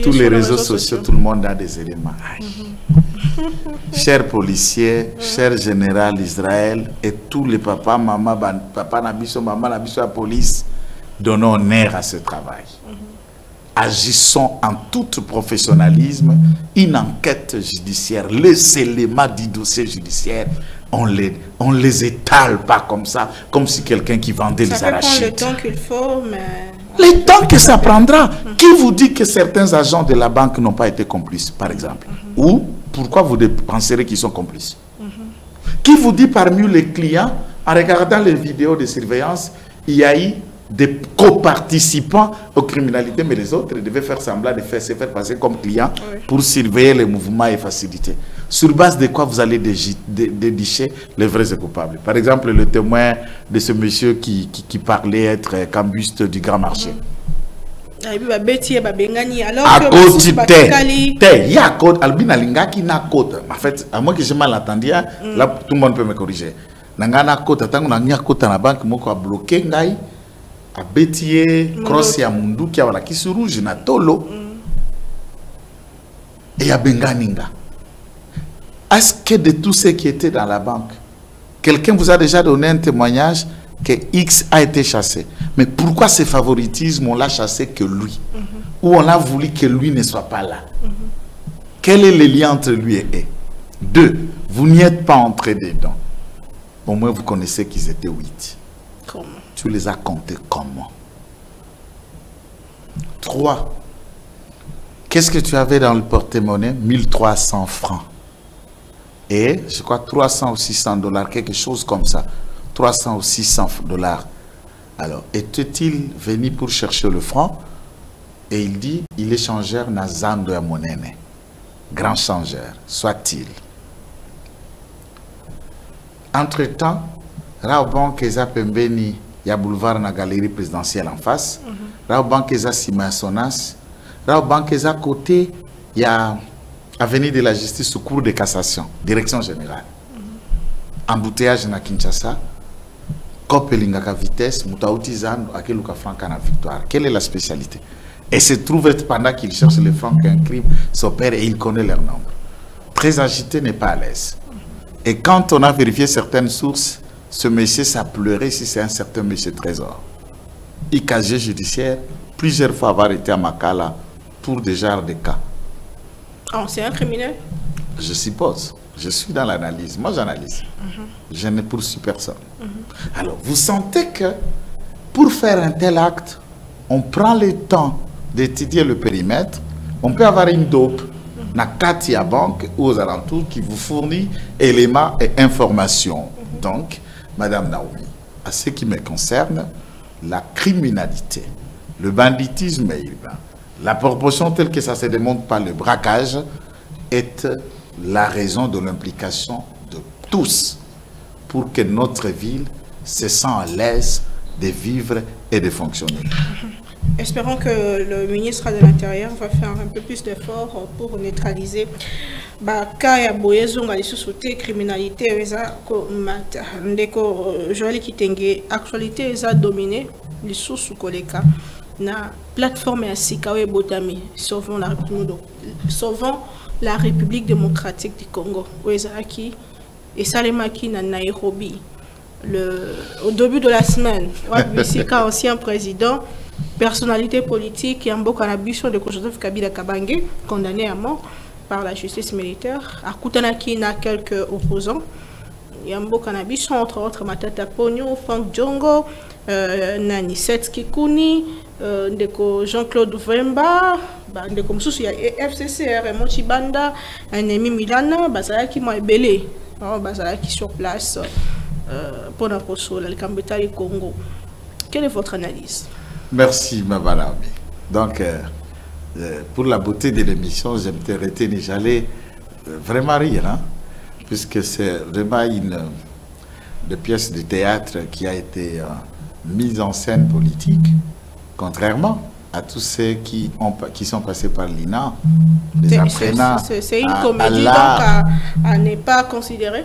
tous les réseaux sociaux, tout le monde a des éléments. Chers policiers, chers général Israël et tous les papas, maman, papa Nabiso, maman Nabiso, la police, donnons honneur à ce travail. Agissons en tout professionnalisme, une enquête judiciaire, les éléments du dossier judiciaire, on les étale pas comme ça, comme si quelqu'un qui vendait les arachides. Ça prend le temps qu'il faut, mais... Le temps que ça prendra. Qui vous dit que certains agents de la banque n'ont pas été complices, par exemple? Ou pourquoi vous penserez qu'ils sont complices? Qui vous dit parmi les clients, en regardant les vidéos de surveillance, il y a eu des co-participants aux criminalités, mais les autres devaient faire semblant de se faire passer comme clients pour surveiller les mouvements et faciliter. Sur base de quoi vous allez dénicher les vrais coupables? Par exemple, le témoin de ce monsieur qui parlait être cambuste du grand marché. À côté, il y a côte, Albina Lingaki na côte. En fait, à moins que j'ai mal entendu, là tout le monde peut me corriger. Nangana côte, tant qu'on a côte na banque, moi quoi bloqué ngai. A Bétier, cross ya mundu qui a la qui sur rouge na tolo et à Benganinga. Est-ce que de tous ceux qui étaient dans la banque, quelqu'un vous a déjà donné un témoignage que X a été chassé? Mais pourquoi ce favoritisme, on l'a chassé que lui? Ou on a voulu que lui ne soit pas là? Quel est le lien entre lui et eux? Deux, vous n'y êtes pas entrés dedans. Au moins vous connaissez qu'ils étaient 8. Comment? Tu les as comptés comment? 3. Qu'est-ce que tu avais dans le porte-monnaie? 1300 francs. et je crois 300 ou 600 $, quelque chose comme ça. 300 ou 600 $. Alors, était-il venu pour chercher le franc? Et il dit, il est changeur na zando ya monene. Grand changeur, soit-il. Entre-temps, Raoban Keza Pembeni, il y a boulevard na galerie présidentielle en face. Raoban Keza Simasonas. Raoban Keza côté, il y a avenue de la justice sous cour de cassation, direction générale. Embouteillage na Kinshasa. Kopelingaka vitesse, Moutaoutizan, Akeluka Franca na victoire. Quelle est la spécialité? Et se trouve pendant qu'il cherche les francs qu'un crime s'opère et il connaît leur nombre. Très agité, n'est pas à l'aise. Et quand on a vérifié certaines sources, ce monsieur, ça pleurait si c'est un certain monsieur Trésor. IKG judiciaire, plusieurs fois avoir été à Makala pour des genres de cas. Oh, c'est un criminel? Je suppose. Je suis dans l'analyse. Moi, j'analyse. Je ne poursuis personne. Alors, vous sentez que pour faire un tel acte, on prend le temps d'étudier le périmètre. On peut avoir une dope, na Katia Banque ou aux alentours qui vous fournit éléments et informations. Donc, Madame Naomi, à ce qui me concerne, la criminalité, le banditisme urbain, la proportion telle que ça se démontre par le braquage est la raison de l'implication de tous pour que notre ville se sente à l'aise de vivre et de fonctionner. Espérons que le ministre de l'Intérieur va faire un peu plus d'efforts pour neutraliser Kaya Boyezonga les sous-sautés, criminalité, Joël Kitenge, actualité a dominé les sous-koleka na plateforme ya Sikawe Botami, sauvons la République démocratique du Congo. Oezaki et Salemaki na Nairobi. Au début de la semaine, Sika, ancien président, personnalité politique, Yambo Kanabucho de Joseph Kabila Kabange, condamné à mort par la justice militaire. À Kutanaki, na quelques opposants. Yambo Kanabucho, entre autres Matata Pogno, Frank Djongo, Nani Setskikuni, Ndeko Jean-Claude Vemba, Ndeko Moussou, FCCR, Mochibanda, Nemi Milana, Bazalaki Moebele, Bazalaki sur place pour la Kosola, le Kambeta et Congo. Quelle est votre analyse? Merci, Mabana. Donc, pour la beauté de l'émission, je m'étais retenu, j'allais vraiment rire, hein, puisque c'est vraiment une des pièces de théâtre qui a été mise en scène politique, contrairement à tous ceux qui sont passés par l'INA, les apprenants. C'est une comédie donc à ne pas considérer?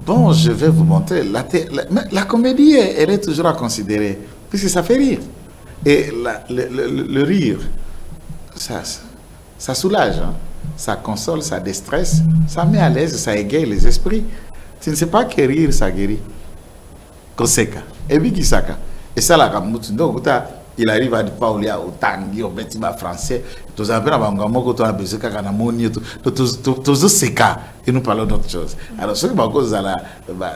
Bon, je vais vous montrer. La comédie, elle est toujours à considérer, puisque ça fait rire. Et le rire, ça soulage, hein? Ça console, ça déstresse, ça met à l'aise, ça égaye les esprits. Tu ne sais pas que rire, ça guérit. Koseka, et Bikisaka. Et ça, la Kamoutu, donc, il arrive à parler au tangi, au bâtiment français. Tous les et nous parlons d'autre chose. Alors, ce que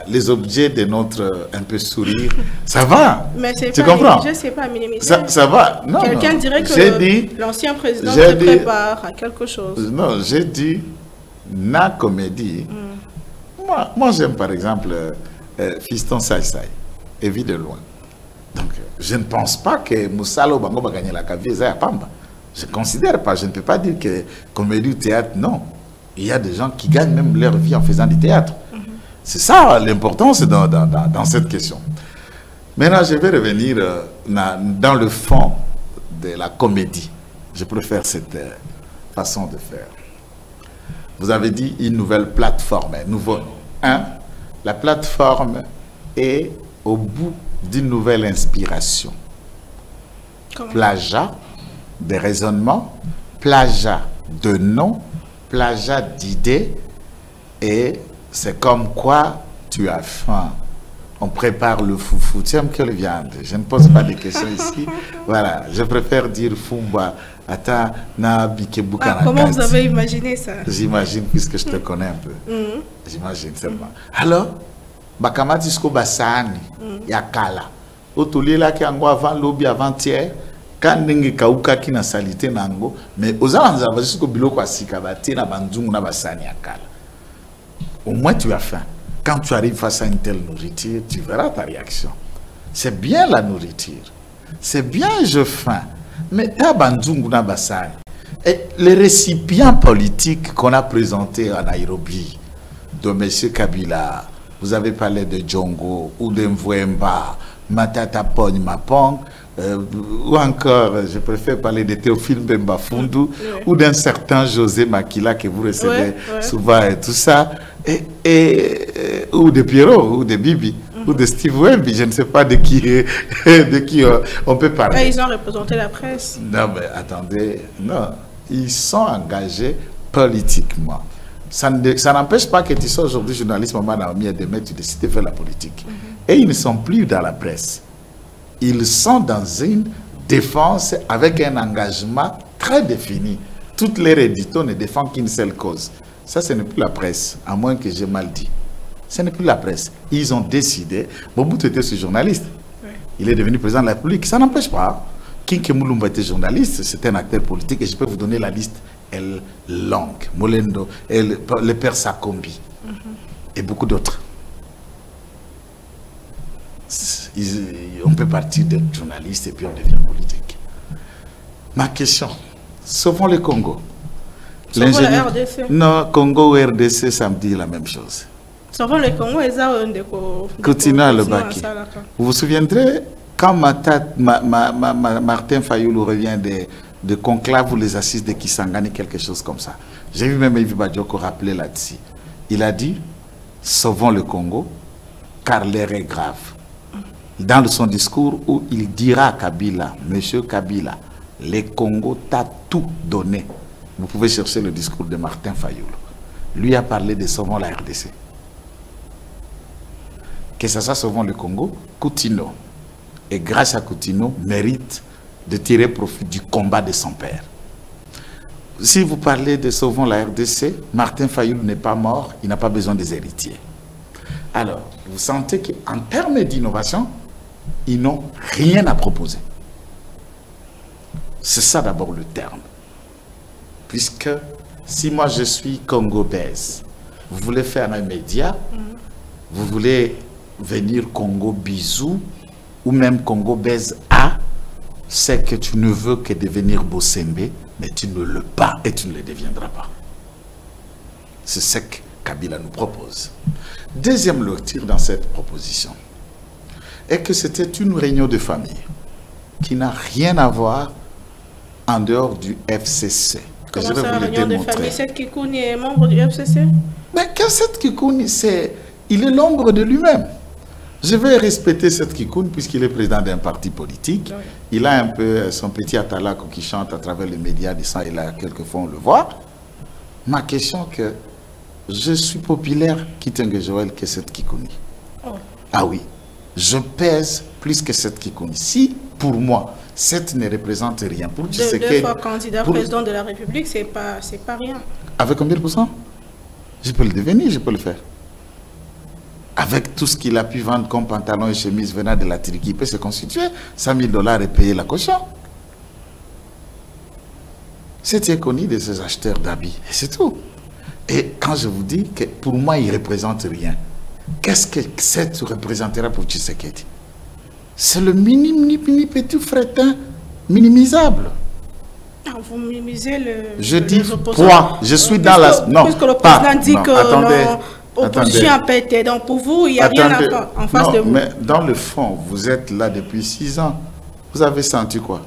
les objets de notre un peu sourire, ça va. Mais tu comprends? Je ne sais pas minimiser. Ça va. Quelqu'un dirait que l'ancien président se prépare à quelque chose. Non, j'ai dit, na comédie. Moi j'aime par exemple Fiston Saïsaï, et vit de loin. Donc, je ne pense pas que Moussalo Bango va gagner la cavie à Pamba. Je ne considère pas, je ne peux pas dire que comédie ou théâtre, non. Il y a des gens qui gagnent même leur vie en faisant du théâtre. C'est ça l'importance dans cette question. Maintenant, je vais revenir dans le fond de la comédie. Je préfère cette façon de faire. Vous avez dit une nouvelle plateforme, un nouveau nom. La plateforme est au bout d'une nouvelle inspiration. Plagiat de raisonnement, plagiat de noms, plagiat d'idées, et c'est comme quoi tu as faim. On prépare le foufou. Tu aimes quelle viande? Je ne pose pas de questions ici. Voilà, je préfère dire Fumba. Comment vous avez imaginé ça? J'imagine, puisque je te connais un peu. J'imagine seulement. Alors, Bakamatisko Basani, Yakala. Otolela ki ango avant lobby avant-hier, quand n'engue kauka ki na salité nango, mais aux alentours jusqu'au biloko asika bate na banzungu na basani Yakala. Au moins tu as faim. Quand tu arrives face à une telle nourriture, tu verras ta réaction. C'est bien la nourriture. C'est bien, je faim. Mais tabanzunguna basani. Et les récipients politiques qu'on a présentés à Nairobi, de M. Kabila, vous avez parlé de Djongo ou de Mvouemba, Matata Pony Mapong, ou encore, je préfère parler de Théophile Bemba Fundu, ou d'un certain José Makila que vous recevez souvent et tout ça, ou de Pierrot, ou de Bibi, ou de Steve Wemby, je ne sais pas de qui on peut parler. Et ils ont représenté la presse. Non, mais attendez, non, ils sont engagés politiquement. Ça n'empêche pas que tu sois aujourd'hui journaliste, Maman Naomi, et demain tu décides de faire la politique. Et ils ne sont plus dans la presse. Ils sont dans une défense avec un engagement très défini. Toutes les éditos ne défendent qu'une seule cause. Ça, ce n'est plus la presse, à moins que j'ai mal dit. Ce n'est plus la presse. Ils ont décidé. Mobutu était ce journaliste. Oui. Il est devenu président de la République. Ça n'empêche pas. Kinke Moulumba était journaliste, c'est un acteur politique et je peux vous donner la liste. Elle longue. Molendo, le père Sakombi et beaucoup d'autres. On peut partir d'être journaliste et puis on devient politique. Ma question, sauvons le Congo. Sauvons la RDC. Non, Congo ou RDC, ça me dit la même chose. Sauvons le Congo et ça, continuez à le baquer. Vous vous souviendrez, quand Martin Fayoulou revient de conclave ou les assises de Kisangani, quelque chose comme ça. J'ai vu même Yves Badioko rappeler là-dessus. Il a dit, sauvons le Congo, car l'air est grave. Dans son discours où il dira à Kabila, Monsieur Kabila, le Congo t'a tout donné. Vous pouvez chercher le discours de Martin Fayoulou. Lui a parlé de sauvons la RDC. Que ça soit sauvons le Congo, Coutinho, et grâce à Coutinho, mérite de tirer profit du combat de son père. Si vous parlez de sauvons la RDC, Martin Fayoulou n'est pas mort, il n'a pas besoin des héritiers. Alors, vous sentez qu'en termes d'innovation, ils n'ont rien à proposer. C'est ça d'abord le terme. Puisque si moi je suis congolaise, vous voulez faire un média, vous voulez venir Congo bisou ou même Congo baise A, c'est que tu ne veux que devenir Bossembe, mais tu ne le pas et tu ne le deviendras pas. C'est ce que Kabila nous propose. Deuxième lecture dans cette proposition est que c'était une réunion de famille qui n'a rien à voir en dehors du FCC. Comment ça, la réunion de famille? Seth Kikouni est membre du FCC? Mais que Seth Kikouni, il est l'ombre de lui-même. Je vais respecter Seth Kikouni puisqu'il est président d'un parti politique. Oui. Il a un peu son petit atalako qui chante à travers les médias, disant il a quelquefois on le voit. Ma question est que je suis populaire Kitenge Joël que Seth Kikouni. Oh. Ah oui, je pèse plus que Seth Kikouni. Si pour moi Seth ne représente rien, pour deux fois candidat président de la République, c'est pas rien. Avec combien de pourcents? Je peux le devenir, je peux le faire. Avec tout ce qu'il a pu vendre comme pantalon et chemise venant de la Turquie, il peut se constituer 100 000 $ et payer la caution. C'est connu de ces acheteurs d'habits, et c'est tout. Et quand je vous dis que pour moi, il ne représente rien, qu'est-ce que Seth représentera pour Tshisekedi? C'est le mini petit fretin minimisable. Ah, vous minimisez le... Je dis quoi? Je suis dans la... Non, puisque le président dit que... Attendez. Opposition a pété, donc pour vous, il n'y a rien à faire en face de vous. Mais dans le fond, vous êtes là depuis 6 ans. Vous avez senti quoi?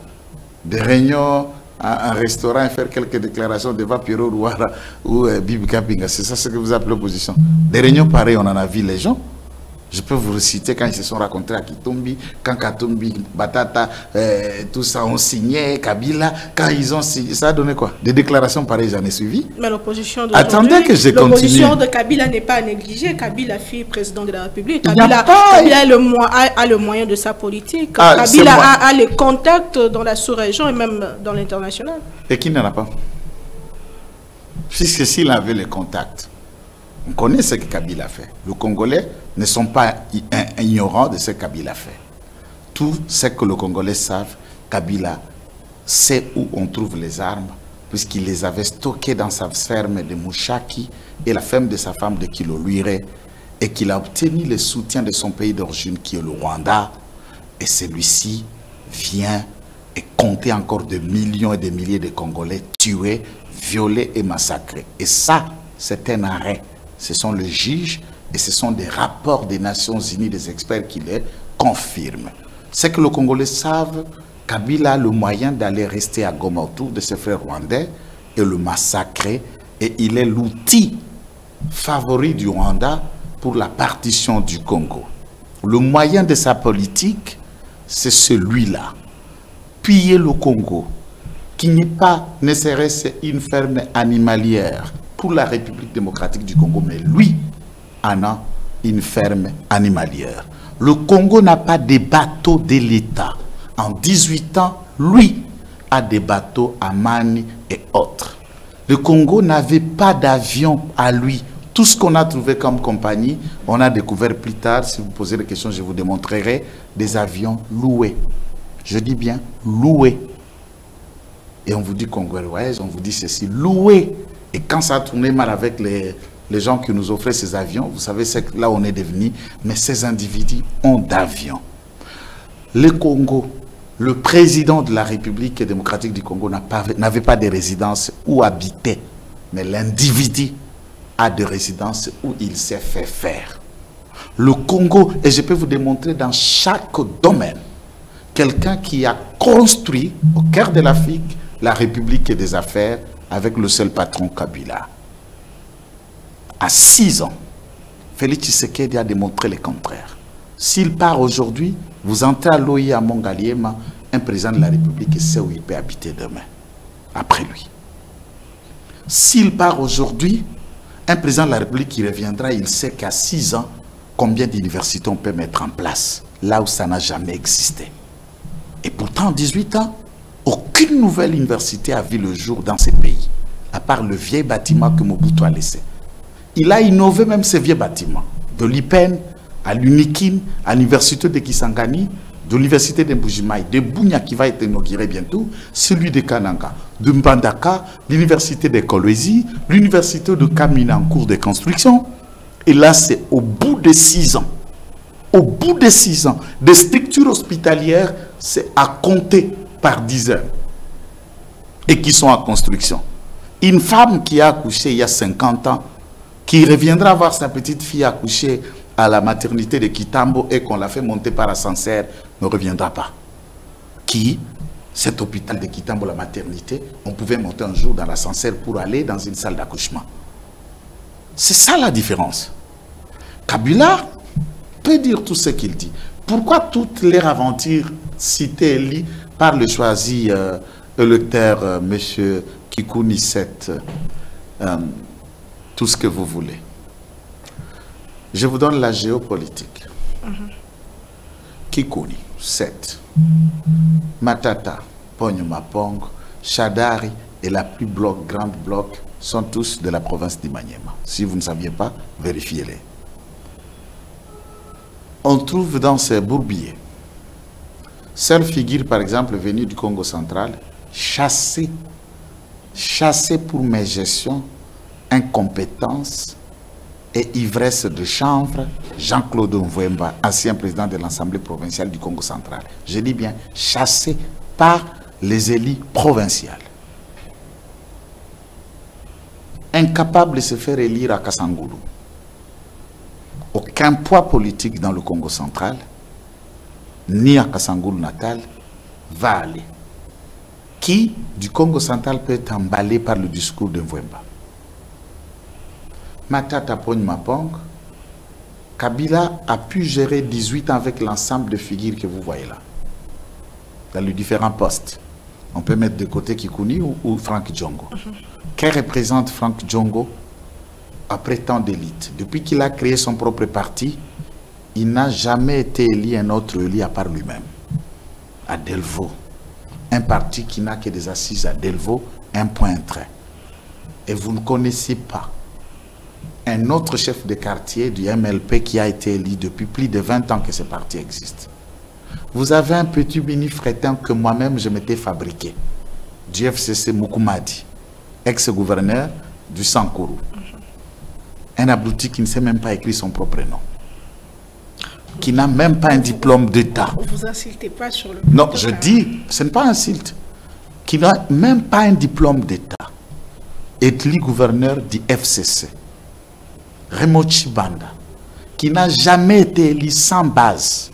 Des réunions à un restaurant et faire quelques déclarations devant Pierrot Rouara ou Bibi Kapinga. C'est ça ce que vous appelez l'opposition. Des réunions pareilles, on en a vu les gens. Je peux vous reciter quand ils se sont rencontrés à Kitumbi, quand Katumbi, Batata, tout ça ont signé, Kabila, quand ils ont signé, ça a donné quoi? Des déclarations pareilles, j'en ai suivi. Mais l'opposition de l'opposition de Kabila n'est pas à négliger. Kabila fut président de la République. Kabila a le moyen de sa politique. Kabila a les contacts dans la sous-région et même dans l'international. Et qui n'en a pas? Puisque s'il avait les contacts, on connaît ce que Kabila fait. Les Congolais ne sont pas ignorants de ce que Kabila fait. Tout ce que les Congolais savent, Kabila sait où on trouve les armes puisqu'il les avait stockés dans sa ferme de Mouchaki et la ferme de sa femme de Kiloluire, et qu'il a obtenu le soutien de son pays d'origine qui est le Rwanda, et celui-ci vient et compter encore de millions et de milliers de Congolais tués, violés et massacrés. Et ça, c'est un arrêt. Ce sont les juges et ce sont des rapports des Nations Unies, des experts qui les confirment. C'est que les Congolais savent, Kabila a le moyen d'aller rester à Goma autour de ses frères rwandais et le massacrer. Et il est l'outil favori du Rwanda pour la partition du Congo. Le moyen de sa politique, c'est celui-là. Piller le Congo, qui n'est pas ne serait-ce une ferme animalière pour la République démocratique du Congo, mais lui en a une ferme animalière. Le Congo n'a pas de bateaux de l'État. En 18 ans, lui a des bateaux à Mani et autres. Le Congo n'avait pas d'avion à lui. Tout ce qu'on a trouvé comme compagnie, on a découvert plus tard, si vous posez des questions, je vous démontrerai, des avions loués. Je dis bien loués. Et on vous dit congolais, on vous dit ceci, loués. Et quand ça a tourné mal avec les gens qui nous offraient ces avions, vous savez, c'est là où on est devenu, mais ces individus ont d'avions. Le Congo, le président de la République démocratique du Congo n'avait pas de résidence où habiter, mais l'individu a des résidences où il s'est fait faire. Le Congo, et je peux vous démontrer dans chaque domaine, quelqu'un qui a construit au cœur de l'Afrique la République des affaires avec le seul patron Kabila. À 6 ans, Félix Tshisekedi a démontré le contraire. S'il part aujourd'hui, vous entrez à l'OI à Mongaliema, un président de la République sait où il peut habiter demain, après lui. S'il part aujourd'hui, un président de la République qui reviendra, il sait qu'à 6 ans, combien d'universités on peut mettre en place, là où ça n'a jamais existé. Et pourtant, en 18 ans, aucune nouvelle université a vu le jour dans ces pays, à part le vieil bâtiment que Mobutu a laissé. Il a innové même ces vieux bâtiments, de l'IPEN à l'UNIKIN, à l'université de Kisangani, de l'université de Mbujimaï, de Bunia qui va être inauguré bientôt, celui de Kananga, de Mbandaka, l'université de Kolwezi, l'université de Kamina en cours de construction. Et là, c'est au bout de 6 ans. Au bout de 6 ans, des structures hospitalières, c'est à compter par dizaines. Et qui sont en construction. Une femme qui a accouché il y a 50 ans, qui reviendra voir sa petite fille accoucher à la maternité de Kitambo et qu'on l'a fait monter par ascenseur, ne reviendra pas. Qui, cet hôpital de Kitambo, la maternité, on pouvait monter un jour dans l'ascenseur pour aller dans une salle d'accouchement. C'est ça la différence. Kabila peut dire tout ce qu'il dit. Pourquoi toutes les aventures citées et liées par le choisi électeur, M. Kikouni 7, tout ce que vous voulez. Je vous donne la géopolitique. Kikouni 7, Matata, Ponyumapong, Shadari et la plus grande bloc sont tous de la province d'Imanyema. Si vous ne saviez pas, vérifiez-les. On trouve dans ces bourbiers seule figure, par exemple, venue du Congo central, chassée pour mégestion, incompétence et ivresse de chanvre, Jean-Claude Mvwemba, ancien président de l'Assemblée provinciale du Congo central. Je dis bien chassé par les élites provinciales. Incapable de se faire élire à Kassangoulou. Aucun poids politique dans le Congo central, ni à Kassangoulou natal, va aller. Qui, du Congo central, peut être emballé par le discours de Mvwemba? Matata Ponyumapong, Kabila a pu gérer 18 ans avec l'ensemble de figures que vous voyez là, dans les différents postes. On peut mettre de côté Kikouni ou Frank Djongo. Que représente Frank Djongo après tant d'élite? Depuis qu'il a créé son propre parti, il n'a jamais été élu un autre élu à part lui-même. À Delvaux. Un parti qui n'a que des assises à Delvaux, un point trait. Et vous ne connaissez pas un autre chef de quartier du MLP qui a été élu depuis plus de 20 ans que ce parti existe. Vous avez un petit mini-fretin que moi-même je m'étais fabriqué, du FCC Mukumadi. ex-gouverneur du Sankourou. Un abruti qui ne sait même pas écrire son propre nom. Qui n'a même pas un diplôme d'État. Vous insultez pas sur le... Non, je dis, ce n'est pas un insulte. Qui n'a même pas un diplôme d'État. Est le gouverneur du FCC. Raymond Chibanda. Qui n'a jamais été élu sans base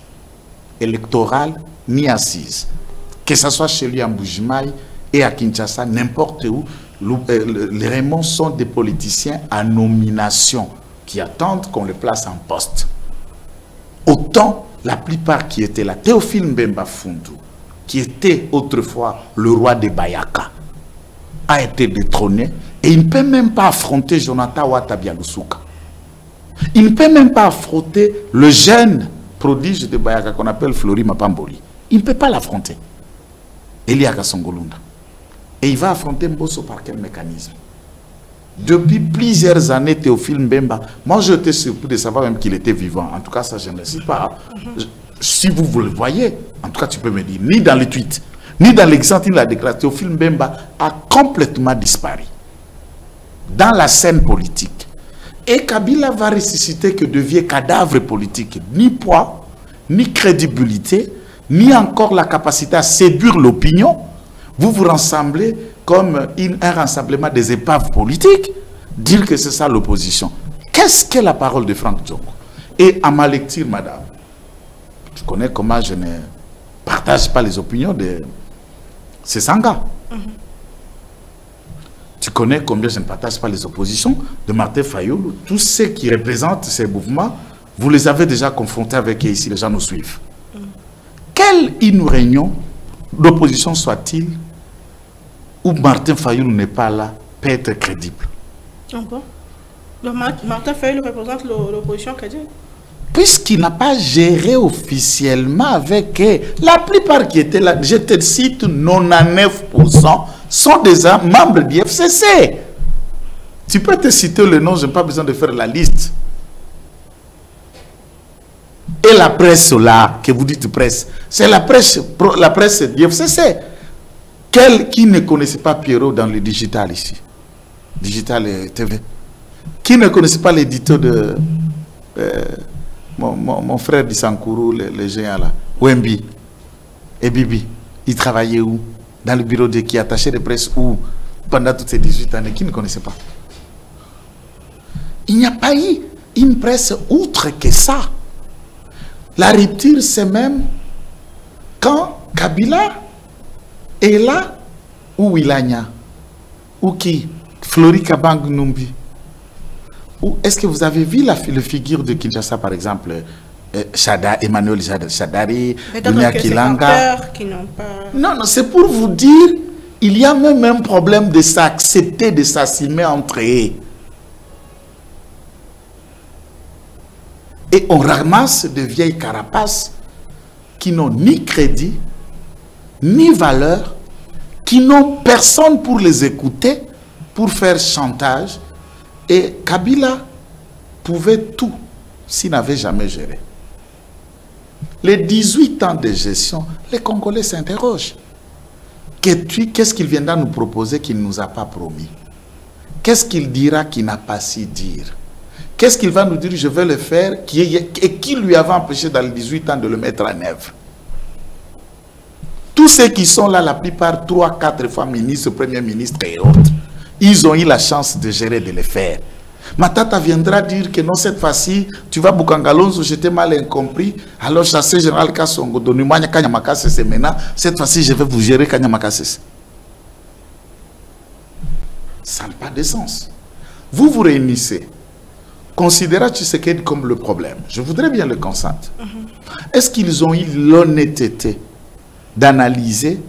électorale ni assise. Que ce soit chez lui à Mbujimaï et à Kinshasa, n'importe où, les Raymond sont des politiciens à nomination qui attendent qu'on les place en poste. Autant la plupart qui étaient là, Théophile Mbemba Fundu, qui était autrefois le roi de Bayaka, a été détrôné et il ne peut même pas affronter Jonathan Ouattabialusuka. Il ne peut même pas affronter le jeune prodige de Bayaka qu'on appelle Flori Mapamboli. Il ne peut pas l'affronter. Eliaka Songolunda. Et il va affronter Mbosso par quel mécanisme? Depuis plusieurs années, Théophile Mbemba, moi j'étais surpris de savoir même qu'il était vivant. En tout cas, ça je ne le sais pas. Si vous le voyez, en tout cas tu peux me dire, ni dans les tweets, ni dans l'exemple de la déclaration, Théophile Mbemba a complètement disparu dans la scène politique. Et Kabila va ressusciter que de vieux cadavres politiques, ni poids, ni crédibilité, ni encore la capacité à séduire l'opinion. Vous vous rassemblez comme un rassemblement des épaves politiques, dire que c'est ça l'opposition. Qu'est-ce qu'est la parole de Franck Diongo? Et à ma lecture, madame, tu connais comment je ne partage pas les opinions de ces sangas. Tu connais combien je ne partage pas les oppositions de Martin Fayoulou. Tous ceux qui représentent ces mouvements, vous les avez déjà confrontés avec eux ici, les gens nous suivent. Quelle une réunion d'opposition soit-il où Martin Fayoulou n'est pas là, peut être crédible? Encore. Donc Martin Fayoulou représente l'opposition crédible? Puisqu'il n'a pas géré officiellement avec eux. La plupart qui étaient là, je te cite, 99% sont des membres du FCC. Tu peux te citer le nom, je n'ai pas besoin de faire la liste. Et la presse là, que vous dites presse, c'est la presse du FCC. Qui ne connaissait pas Pierrot dans le digital ici? Digital et TV. Qui ne connaissait pas l'édito de mon frère du Sankourou, les géants là, Wembi et Bibi? Ils travaillaient où? Dans le bureau de qui? Attaché de presse où? Pendant toutes ces 18 années, qui ne connaissait pas? Il n'y a pas eu une presse outre que ça. La rupture, c'est même quand Kabila est là, ou Wilanya, ou qui? Flori Kabang Numbi. Est-ce que vous avez vu la figure de Kinshasa, par exemple, Emmanuel Chadari, Dunia Kilanga? Non, non, c'est pour vous dire, il y a même un problème de s'accepter, de s'assumer entre eux. Et on ramasse de vieilles carapaces qui n'ont ni crédit, ni valeur, qui n'ont personne pour les écouter, pour faire chantage. Et Kabila pouvait tout s'il n'avait jamais géré. Les 18 ans de gestion, les Congolais s'interrogent. Qu'est-ce qu'il viendra nous proposer qu'il ne nous a pas promis? Qu'est-ce qu'il dira qu'il n'a pas su dire? Qu'est-ce qu'il va nous dire, je vais le faire, et qui lui avait empêché dans les 18 ans de le mettre en œuvre? Tous ceux qui sont là, la plupart, 3, 4 fois ministres, premiers ministres et autres, ils ont eu la chance de gérer, de le faire. Matata viendra dire que non, cette fois-ci, tu vas Boukangalonzo, j'étais mal incompris, alors chassé général Kassongo, Donumanya Kanyamakasese, maintenant, cette fois-ci, je vais vous gérer Kanyamakasese. Ça n'a pas de sens. Vous vous réunissez. Considérez Tshisekedi comme le problème. Je voudrais bien le consentir. Est-ce qu'ils ont eu l'honnêteté d'analyser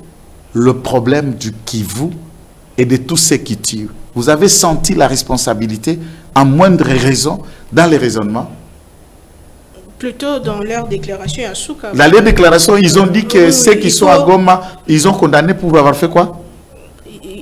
le problème du Kivu et de tous ceux qui tuent? Vous avez senti la responsabilité en moindre raison dans les raisonnements? Plutôt dans leur déclaration à Souka. Dans leur déclaration, ils ont dit que ceux qui sont à Goma, ils ont condamné pour avoir fait quoi?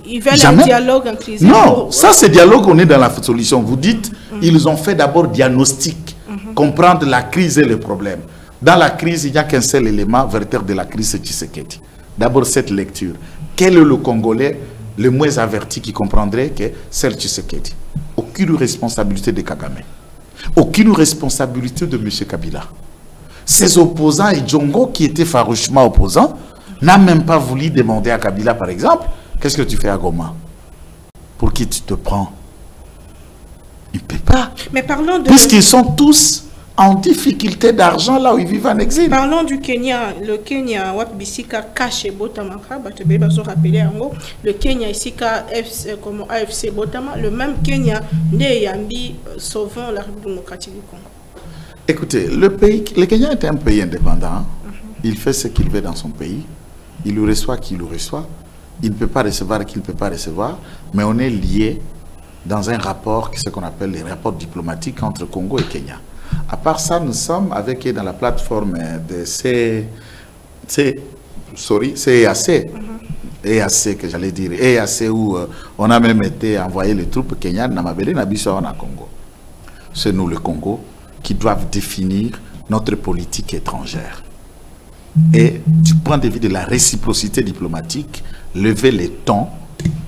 Ils veulent un dialogue inclusif. Non, ça c'est dialogue, on est dans la solution. Vous dites, ils ont fait d'abord diagnostic, comprendre la crise et le problème. Dans la crise, il n'y a qu'un seul élément véritable de la crise, c'est Tshisekedi. D'abord cette lecture. Quel est le Congolais le moins averti qui comprendrait que c'est le Tshisekedi. Aucune responsabilité de Kagame. Aucune responsabilité de M. Kabila. Ses opposants et Djongo, qui étaient farouchement opposants, n'a même pas voulu demander à Kabila, par exemple, qu'est-ce que tu fais à Goma? Pour qui tu te prends? Il ne peut pas. Mais parlons de... Puisqu'ils sont tous en difficulté d'argent là où ils vivent en exil. Parlons du Kenya. Le Kenya, Wapbisika cache Botamaka, le Kenya ici, comme AFC Botama, le même Kenya, Yambi, sauvons la République démocratique du Congo. Écoutez, le Kenya est un pays indépendant. Il fait ce qu'il veut dans son pays. Il le reçoit qui le reçoit. Il ne peut pas recevoir qui ne peut pas recevoir. Mais on est liés dans un rapport, ce qu'on appelle les rapports diplomatiques entre Congo et Kenya. À part ça, nous sommes avec dans la plateforme de EAC. EAC, que j'allais dire. EAC où on a même été envoyé les troupes kenyanes dans Mabélé, Nabissa, en Congo. C'est nous, le Congo, qui doivent définir notre politique étrangère. Et du point de vue de la réciprocité diplomatique, lever les tons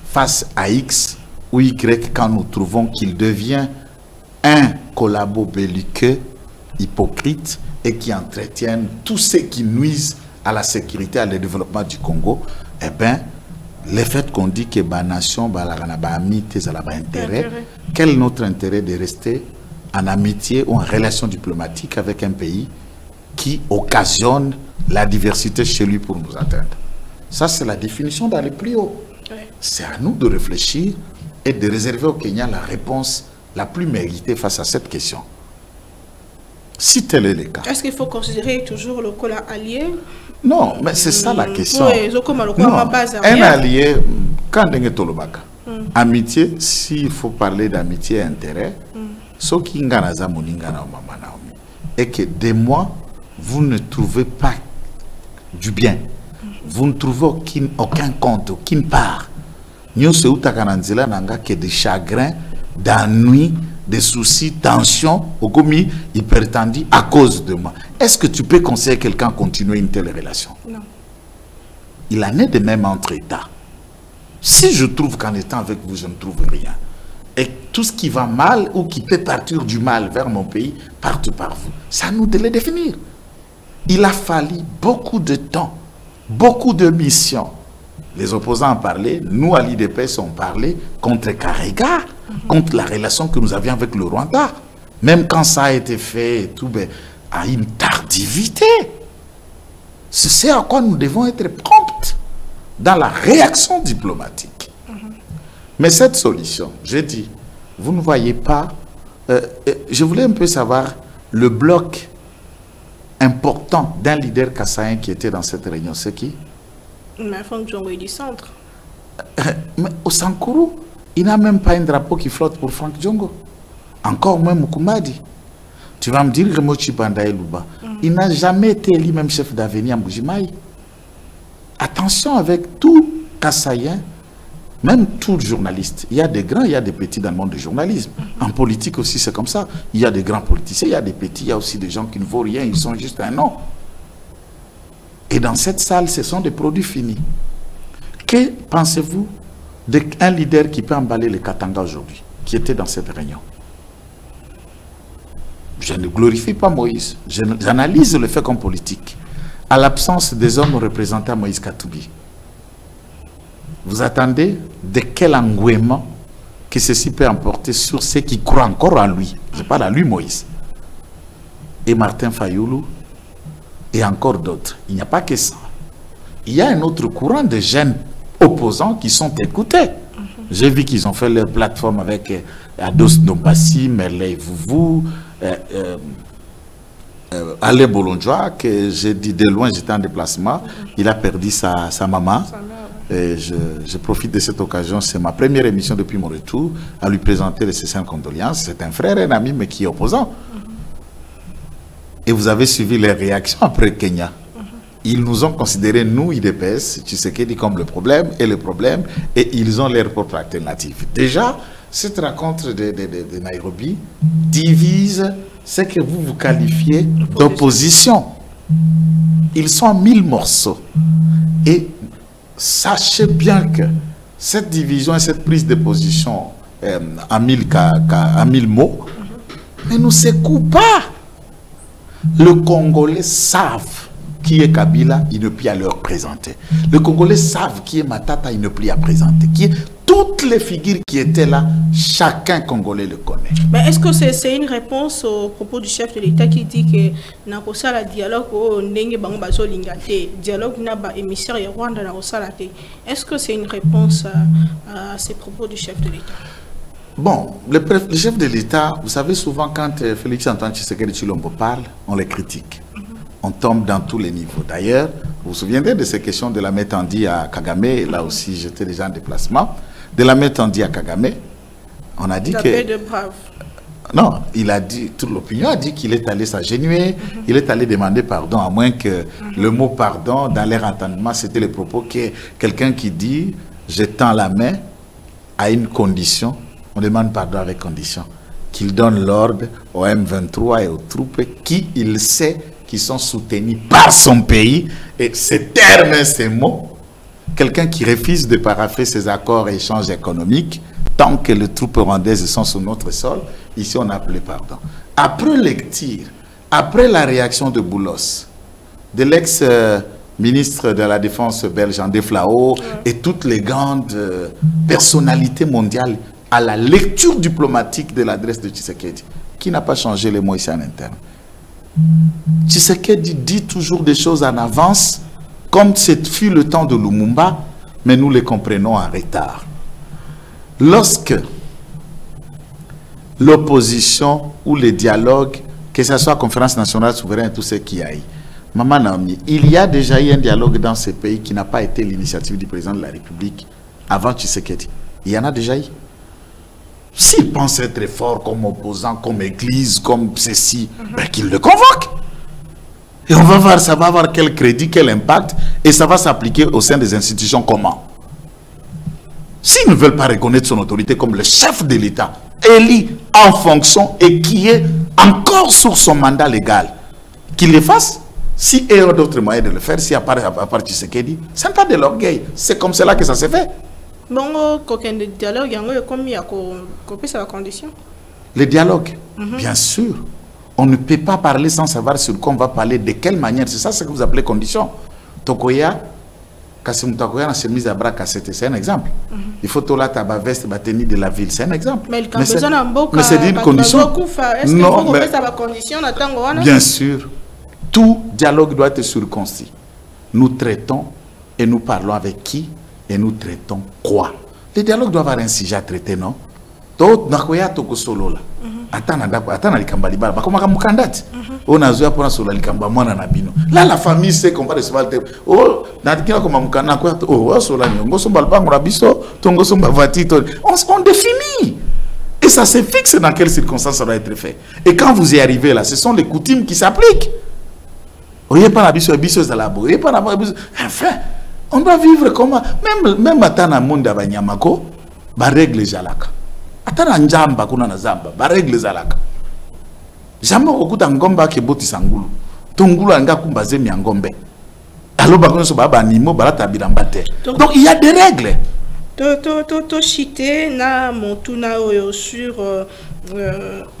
face à X ou Y quand nous trouvons qu'il devient un collabo belliqueux, hypocrite et qui entretiennent tous ceux qui nuisent à la sécurité et au développement du Congo, eh bien, le fait qu'on dit que la nation a intérêt, quel est notre intérêt de rester en amitié ou en relation diplomatique avec un pays qui occasionne la diversité chez lui pour nous atteindre? Ça, c'est la définition d'aller plus haut. C'est à nous de réfléchir et de réserver au Kenya la réponse la plus méritée face à cette question. Si tel est le cas. Est-ce qu'il faut considérer toujours le Kola allié? Non, mais c'est ça la question. Non, un allié, quand on est Tolobaka, amitié, s'il faut parler d'amitié et intérêt, et que des mois, vous ne trouvez pas du bien. Vous ne trouvez aucun compte, aucune part. Nous sommes que des chagrins, d'ennuis, des soucis, tensions, au commis hypertendus à cause de moi. Est-ce que tu peux conseiller quelqu'un à continuer une telle relation? Non. Il en est de même entre États. Si je trouve qu'en étant avec vous, je ne trouve rien, et tout ce qui va mal ou qui peut partir du mal vers mon pays, parte par vous. C'est à nous de le définir. Il a fallu beaucoup de temps, beaucoup de missions. Les opposants ont parlé, nous à l'IDPS on parlait contre Karega, contre la relation que nous avions avec le Rwanda. Même quand ça a été fait et tout, ben, à une tardivité. C'est à quoi nous devons être prompts dans la réaction diplomatique. Mais cette solution, j'ai dit, vous ne voyez pas, je voulais un peu savoir le bloc important d'un leader kassaïen qui était dans cette réunion, c'est qui? Mais Franck Djongo est du centre. Mais au Sankuru, il n'a même pas un drapeau qui flotte pour Franck Djongo. Encore moins Mukumadi. Tu vas me dire que Mochi Bandaye Luba, il n'a jamais été élu même chef d'avenir en Bujimaï. Attention avec tout kassaïen, même tout journaliste. Il y a des grands, il y a des petits dans le monde du journalisme. En politique aussi, c'est comme ça. Il y a des grands politiciens, il y a des petits, il y a aussi des gens qui ne vaut rien, ils sont juste un nom. Et dans cette salle, ce sont des produits finis. Que pensez-vous d'un leader qui peut emballer le Katanga aujourd'hui, qui était dans cette réunion? Je ne glorifie pas Moïse, j'analyse le fait comme politique. À l'absence des hommes représentant Moïse Katoubi, vous attendez de quel engouement que ceci peut emporter sur ceux qui croient encore en lui? Je parle à lui, Moïse. Et Martin Fayoulou, et encore d'autres. Il n'y a pas que ça. Il y a un autre courant de jeunes opposants qui sont écoutés. J'ai vu qu'ils ont fait leur plateforme avec Ados Dombassi, Merley Vouvou, Alain Bolonjoa, que j'ai dit de loin, j'étais en déplacement. Il a perdu sa maman. Et je profite de cette occasion, c'est ma première émission depuis mon retour, à lui présenter les sincères condoléances. C'est un frère et un ami, mais qui est opposant. Et vous avez suivi les réactions après Kenya. Ils nous ont considérés, nous, IDPS, Tshisekedi, comme le problème, et ils ont leur propre alternative. Déjà, cette rencontre de Nairobi divise ce que vous qualifiez d'opposition. Ils sont en 1000 morceaux. Et sachez bien que cette division et cette prise de position à 1000 mots ne nous secoue pas. Les Congolais savent qui est Kabila, il ne peut à leur présenter. Les Congolais savent qui est Matata, il ne peut à présenter. Toutes les figures qui étaient là, chacun Congolais le connaît. Mais est-ce que c'est une réponse au propos du chef de l'État qui dit que dans le dialogue est-ce que c'est une réponse à ces propos du chef de l'État? Bon, le chef de l'État, vous savez, souvent quand Félix Antoine Tshisekedi Tshilombo parle, on les critique. On tombe dans tous les niveaux. D'ailleurs, vous vous souviendrez de ces questions de la Métandi à Kagame, et là aussi j'étais déjà en déplacement, de la Métandi à Kagame, on a dit que... de brave. Non, il a dit, toute l'opinion a dit qu'il est allé s'agenouiller, il est allé demander pardon, à moins que le mot pardon, dans leur entendement, c'était le propos que quelqu'un qui dit, je tends la main à une condition, on demande pardon avec condition, qu'il donne l'ordre au M23 et aux troupes qui, il sait, qui sont soutenus par son pays, et ces termes et ces mots, quelqu'un qui refuse de parapher ces accords et échanges économiques, tant que les troupes rwandaises sont sur notre sol, ici on a appelé pardon. Après lecture, après la réaction de Boulos, de l'ex-ministre de la Défense belge André Flao, et toutes les grandes personnalités mondiales, à la lecture diplomatique de l'adresse de Tshisekedi, qui n'a pas changé les mots ici en interne. Tshisekedi dit toujours des choses en avance, comme ce fut le temps de Lumumba, mais nous les comprenons en retard. Lorsque l'opposition ou les dialogues, que ce soit conférence nationale souveraine et tout ce qui a eu, Maman Naomi, il y a déjà eu un dialogue dans ce pays qui n'a pas été l'initiative du président de la République avant Tshisekedi. Il y en a déjà eu. S'il pense être fort comme opposant, comme église, comme ceci, ben qu'il le convoque. Et on va voir, ça va avoir quel crédit, quel impact, et ça va s'appliquer au sein des institutions comment. S'ils ne veulent pas reconnaître son autorité comme le chef de l'État, élu en fonction et qui est encore sur son mandat légal, qu'il le fasse. Si il y a d'autres moyens de le faire, si à part Tshisekedi, ce n'est pas de l'orgueil. C'est comme cela que ça se fait. Bon, aucun dialogue, il y a combien de conditions? Le dialogue, bien sûr. On ne peut pas parler sans savoir sur quoi on va parler, de quelle manière. C'est ça ce que vous appelez condition. Tokoya, Kassim Tokoya, c'est mise à bras cassette, c'est un exemple. Il faut que la tabac veste, la tenue de la ville, c'est un exemple. Mais c'est une condition. Non, mais ça va condition. Bien sûr. Tout dialogue doit être circoncis. Nous traitons et nous parlons avec qui et nous traitons quoi. Le dialogue doit avoir un sujet à traiter, non? Là, la famille sait qu'on va recevoir le thème. On définit. Et ça se fixe dans quelles circonstances ça doit être fait. Et quand vous y arrivez là, ce sont les coutumes qui s'appliquent. Enfin, on doit vivre comment. Même à Munda Banyamako, ba règle jalaka. Atana njamba kuna na zamba, ba règle zalaka. Jamais okuta ngomba ke boti sangulu. Tongulu anga kumbaze mi ngombe. Aloba kono so baba nimo balata bilamba te. Donc il y a des règles. To chité na montuna oyo sur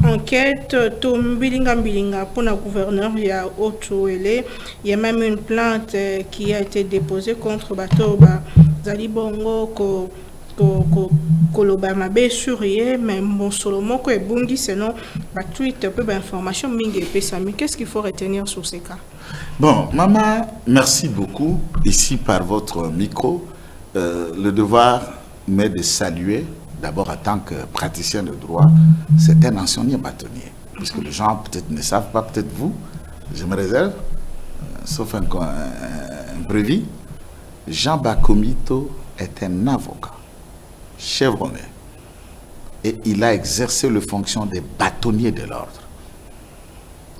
enquête to mbilinga pour le gouverneur il y a Otuele, il y a même une plainte qui a été déposée contre Batoba Zalibongo ko koloba mabe sur hier mais mon Solomon ko ebondi sinon ba tweet peu d'informations mingi pesami. Qu'est-ce qu'il faut retenir sur ces cas? Bon, maman, merci beaucoup ici par votre micro. Le devoir m'est de saluer, d'abord en tant que praticien de droit, c'est un ancien bâtonnier. Puisque les gens peut-être ne savent pas, peut-être vous, je me réserve, sauf un brevet. Jean Bakomito est un avocat, chevronné, et il a exercé la fonction de bâtonnier de l'ordre.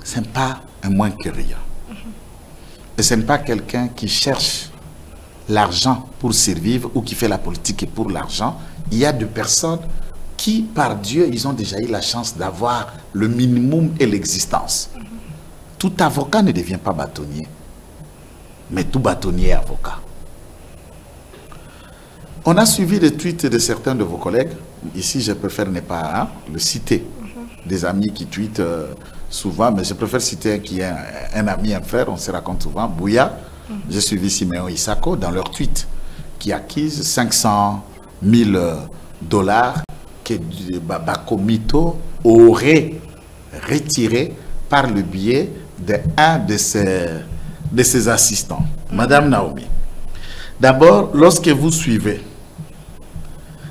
Ce n'est pas un moins que rien. Et ce n'est pas quelqu'un qui cherche l'argent pour survivre ou qui fait la politique pour l'argent. Il y a des personnes qui, par Dieu, ils ont déjà eu la chance d'avoir le minimum et l'existence. Tout avocat ne devient pas bâtonnier, mais tout bâtonnier est avocat. On a suivi les tweets de certains de vos collègues. Ici, je préfère ne pas le citer. Des amis qui tweetent souvent, mais je préfère citer qui est un ami, un frère, on se raconte souvent, Bouya. J'ai suivi Siméon Isako dans leur tweet qui accuse 500 000 dollars que Bakomito aurait retiré par le biais d'un de ses assistants. Madame Naomi, d'abord, lorsque vous suivez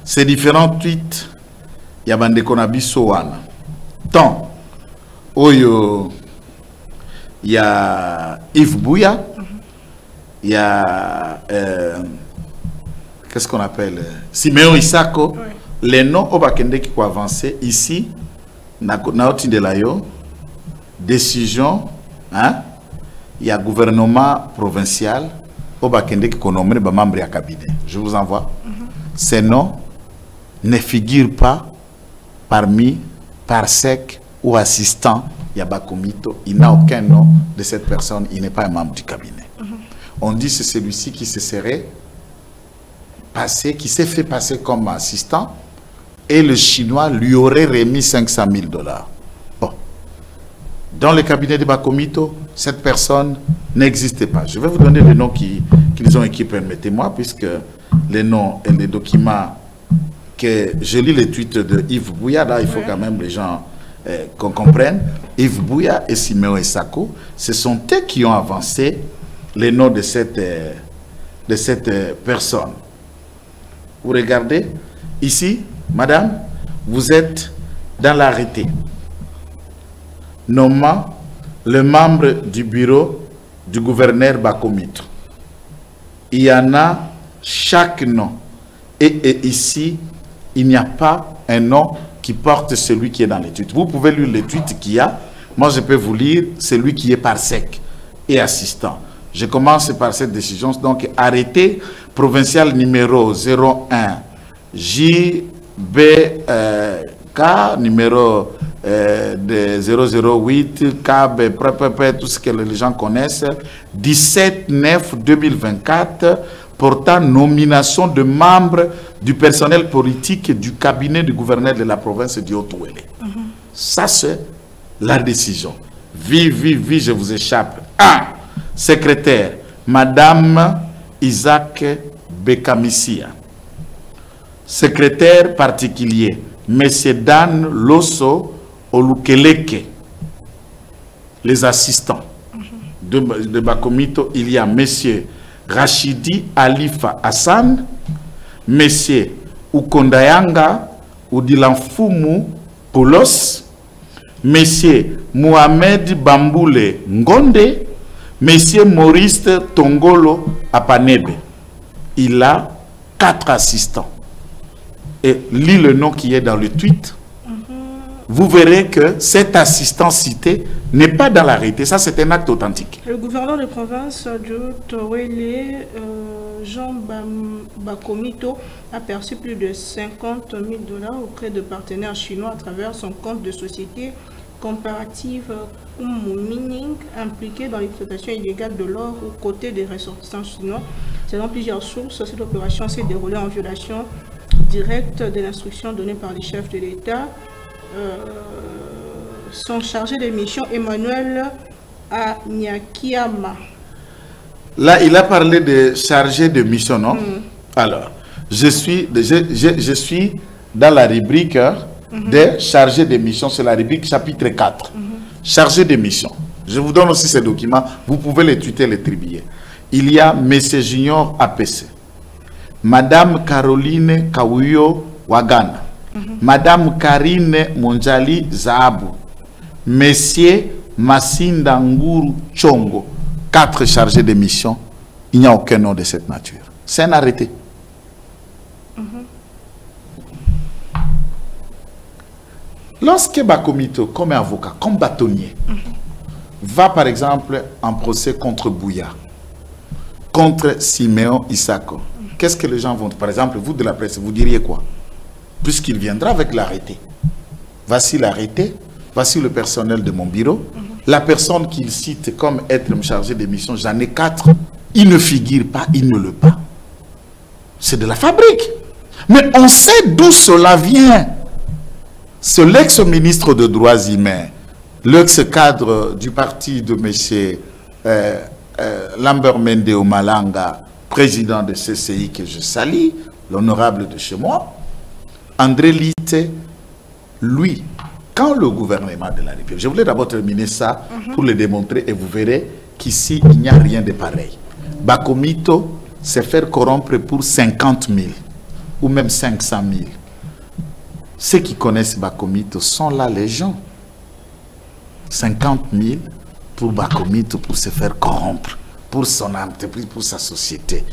ces différents tweets, il y a Bandekonabi Sowana. Tant, Oyo, il y a Yves Bouya, il y a, qu'est-ce qu'on appelle, Siméon Isako, les noms au Bakende qui ont avancé ici, Naoti de Layo, décision, hein, il y a gouvernement provincial, au Bakende qui ont nommé les membres du cabinet. Je vous envoie. Ces noms ne figurent pas parmi Parsec ou assistant Yabakomito. Il n'a aucun nom de cette personne, il n'est pas un membre du cabinet. On dit que c'est celui-ci qui se serait passé, qui s'est fait passer comme assistant, et le Chinois lui aurait remis 500 000 dollars. Bon. Dans le cabinet de Bakomito, cette personne n'existait pas. Je vais vous donner les noms qu'ils ont écrits, permettez-moi, puisque les noms et les documents que je lis les tweets de Yves Bouya, là, il faut quand même les gens qu'on comprenne. Yves Bouya et Siméon Isako, ce sont eux qui ont avancé les noms de cette personne. Vous regardez, ici, madame, vous êtes dans l'arrêté nommant le membre du bureau du gouverneur Bakomito. Il y en a chaque nom. Et ici, il n'y a pas un nom qui porte celui qui est dans les tweets. Vous pouvez lire les tweets qu'il y a. Moi, je peux vous lire celui qui est Parsec et assistant. Je commence par cette décision. Donc, arrêté provincial numéro 01 JBK numéro de 008 CAB, tout ce que les gens connaissent, 17/9/2024, portant nomination de membres du personnel politique du cabinet du gouverneur de la province du Haut-Ouélé. Ça, c'est la décision. Vie, je vous échappe. 1. Secrétaire, Madame Isaac Bekamissia. Secrétaire particulier, Monsieur Dan Loso Olukeleke. Les assistants de Bakomito, il y a Monsieur Rachidi Alifa Hassan, Monsieur Ukondayanga Udilanfumu Poulos, Monsieur Mohamed Bamboule Ngonde, Monsieur Maurice Tongolo Apanebe. Il a 4 assistants. Et lis le nom qui est dans le tweet. Vous verrez que cet assistant cité n'est pas dans l'arrêté. Ça, c'est un acte authentique. Le gouverneur de province du Haut-Ouélé, Jean Bakomito, a perçu plus de 50 000 dollars auprès de partenaires chinois à travers son compte de société comparative Mining, impliqué dans l'exploitation illégale de l'or aux côtés des ressortissants chinois. Selon plusieurs sources, cette opération s'est déroulée en violation directe de l'instruction donnée par les chefs de l'État. Son chargé de mission, Emmanuel Anyakiama. Là, il a parlé de chargé de mission, non? Alors, je suis dans la rubrique des chargés de mission, c'est la rubrique chapitre 4. Chargé de mission. Je vous donne aussi ces documents, vous pouvez les tweeter, les tribuer. Il y a M. Junior APC, Madame Caroline Kawuyo Wagana, Madame Karine Monjali Zahabu, Monsieur Massinda Nguru Chongo, 4 chargés de mission. Il n'y a aucun nom de cette nature. C'est un arrêté. Lorsque Bakomito, comme avocat, comme bâtonnier, va par exemple en procès contre Bouya, contre Siméon Isako, qu'est-ce que les gens vont... Par exemple, vous de la presse, vous diriez quoi? Puisqu'il viendra avec l'arrêté. Voici l'arrêté, voici le personnel de mon bureau. La personne qu'il cite comme être chargé de mission, j'en ai 4. Il ne figure pas, il ne le pas. c'est de la fabrique. Mais on sait d'où cela vient. C'est l'ex-ministre des Droits humains, l'ex-cadre du parti de M. Lambert Mende Omalanga, président de CCI que je salue, l'honorable de chez moi, André Lite, lui, quand le gouvernement de la République, je voulais d'abord terminer ça pour le démontrer et vous verrez qu'ici, il n'y a rien de pareil. Bakomito, c'est faire corrompre pour 50 000 ou même 500 000. Ceux qui connaissent Bakomito sont là les gens. 50 000 pour Bakomito, pour se faire corrompre, pour son entreprise, pour sa société.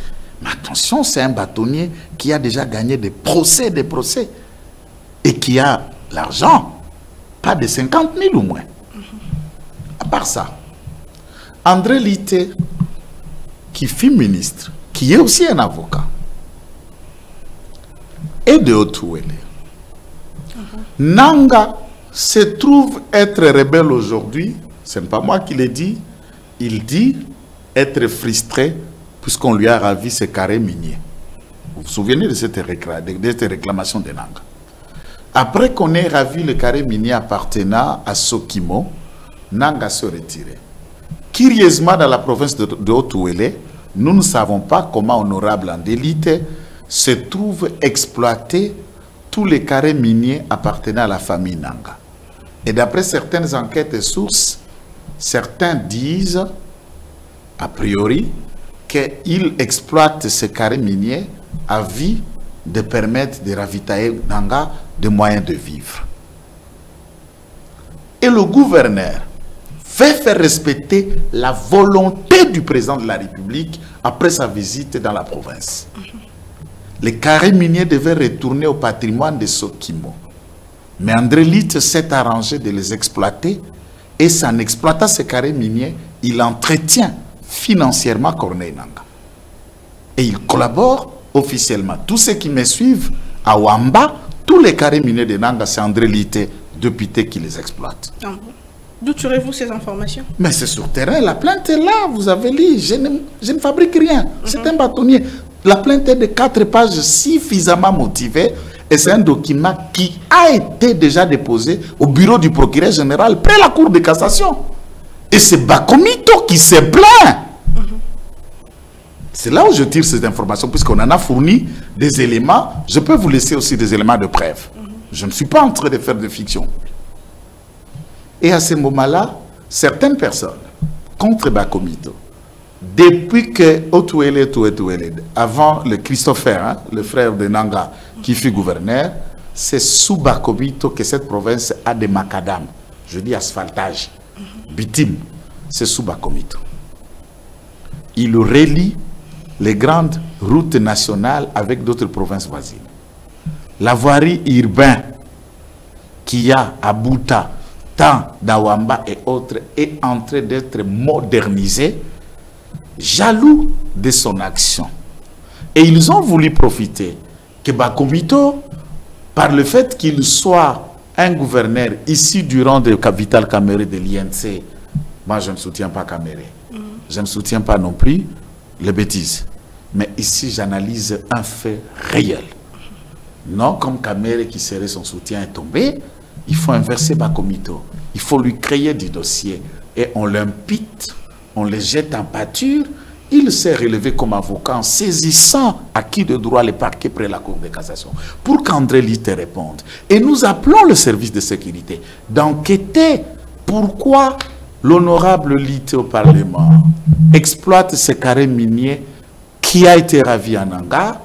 Mais attention, c'est un bâtonnier qui a déjà gagné des procès, et qui a l'argent, pas de 50 000 ou moins. À part ça, André Lite, qui fut ministre, qui est aussi un avocat, et de Haut-Ouélé. Nanga se trouve être rebelle aujourd'hui, ce n'est pas moi qui l'ai dit, il dit être frustré puisqu'on lui a ravi ses carrés miniers. Vous vous souvenez de cette réclamation de Nanga? Après qu'on ait ravi le carré minier appartenant à Sokimo, Nanga se retirait. Curieusement, dans la province de Haut-Ouélé, nous ne savons pas comment honorable Andélite se trouve exploiter tous les carrés miniers appartenant à la famille Nanga. Et d'après certaines enquêtes et sources, certains disent, a priori, qu'il exploite ces carrés miniers à vie de permettre de ravitailler Nanga de moyens de vivre. Et le gouverneur fait faire respecter la volonté du président de la République après sa visite dans la province. Les carrés miniers devaient retourner au patrimoine de Sokimo. Mais André Lite s'est arrangé de les exploiter et en exploitant ces carrés miniers, il entretient financièrement Corneille Nanga. Et il collabore officiellement. Tous ceux qui me suivent à Wamba, tous les carrés miniers de Nanga, c'est André Lite, député, qui les exploite. Ah bon? D'où tirez-vous ces informations? Mais c'est sur terrain, la plainte est là, vous avez lu, je ne fabrique rien. C'est un bâtonnier. La plainte est de 4 pages suffisamment motivée et c'est un document qui a été déjà déposé au bureau du procureur général près la Cour de cassation. Et c'est Bakomito qui se plaint. C'est là où je tire cette information, puisqu'on en a fourni des éléments. Je peux vous laisser aussi des éléments de preuve. Je ne suis pas en train de faire de fiction. Et à ce moment-là, certaines personnes, contre Bakomito, depuis que Haut-Ouélé, avant le Christopher, hein, le frère de Nanga, qui fut gouverneur, c'est sous Bakomito que cette province a des macadam. Je dis asphaltage, bitume, c'est sous Bakomito. Il relie les grandes routes nationales avec d'autres provinces voisines. La voirie urbaine qu'il y a à Bouta, Tan, Dawamba et autres est en train d'être modernisée, jaloux de son action. Et ils ont voulu profiter que Bakomito, par le fait qu'il soit un gouverneur ici du rang de Vital Kamerhe de l'INC, moi je ne soutiens pas Kamerhe, je ne soutiens pas non plus les bêtises. Mais ici j'analyse un fait réel. Non comme Kamerhe qui serait son soutien est tombé, il faut inverser Bakomito. Il faut lui créer du dossier. Et on l'impute, on le jette en pâture. Il s'est relevé comme avocat en saisissant à qui de droit les parquets près la Cour de cassation. Pour qu'André Lite réponde. Et nous appelons le service de sécurité d'enquêter pourquoi l'honorable Lite au Parlement exploite ces carrés miniers qui a été ravi en Nanga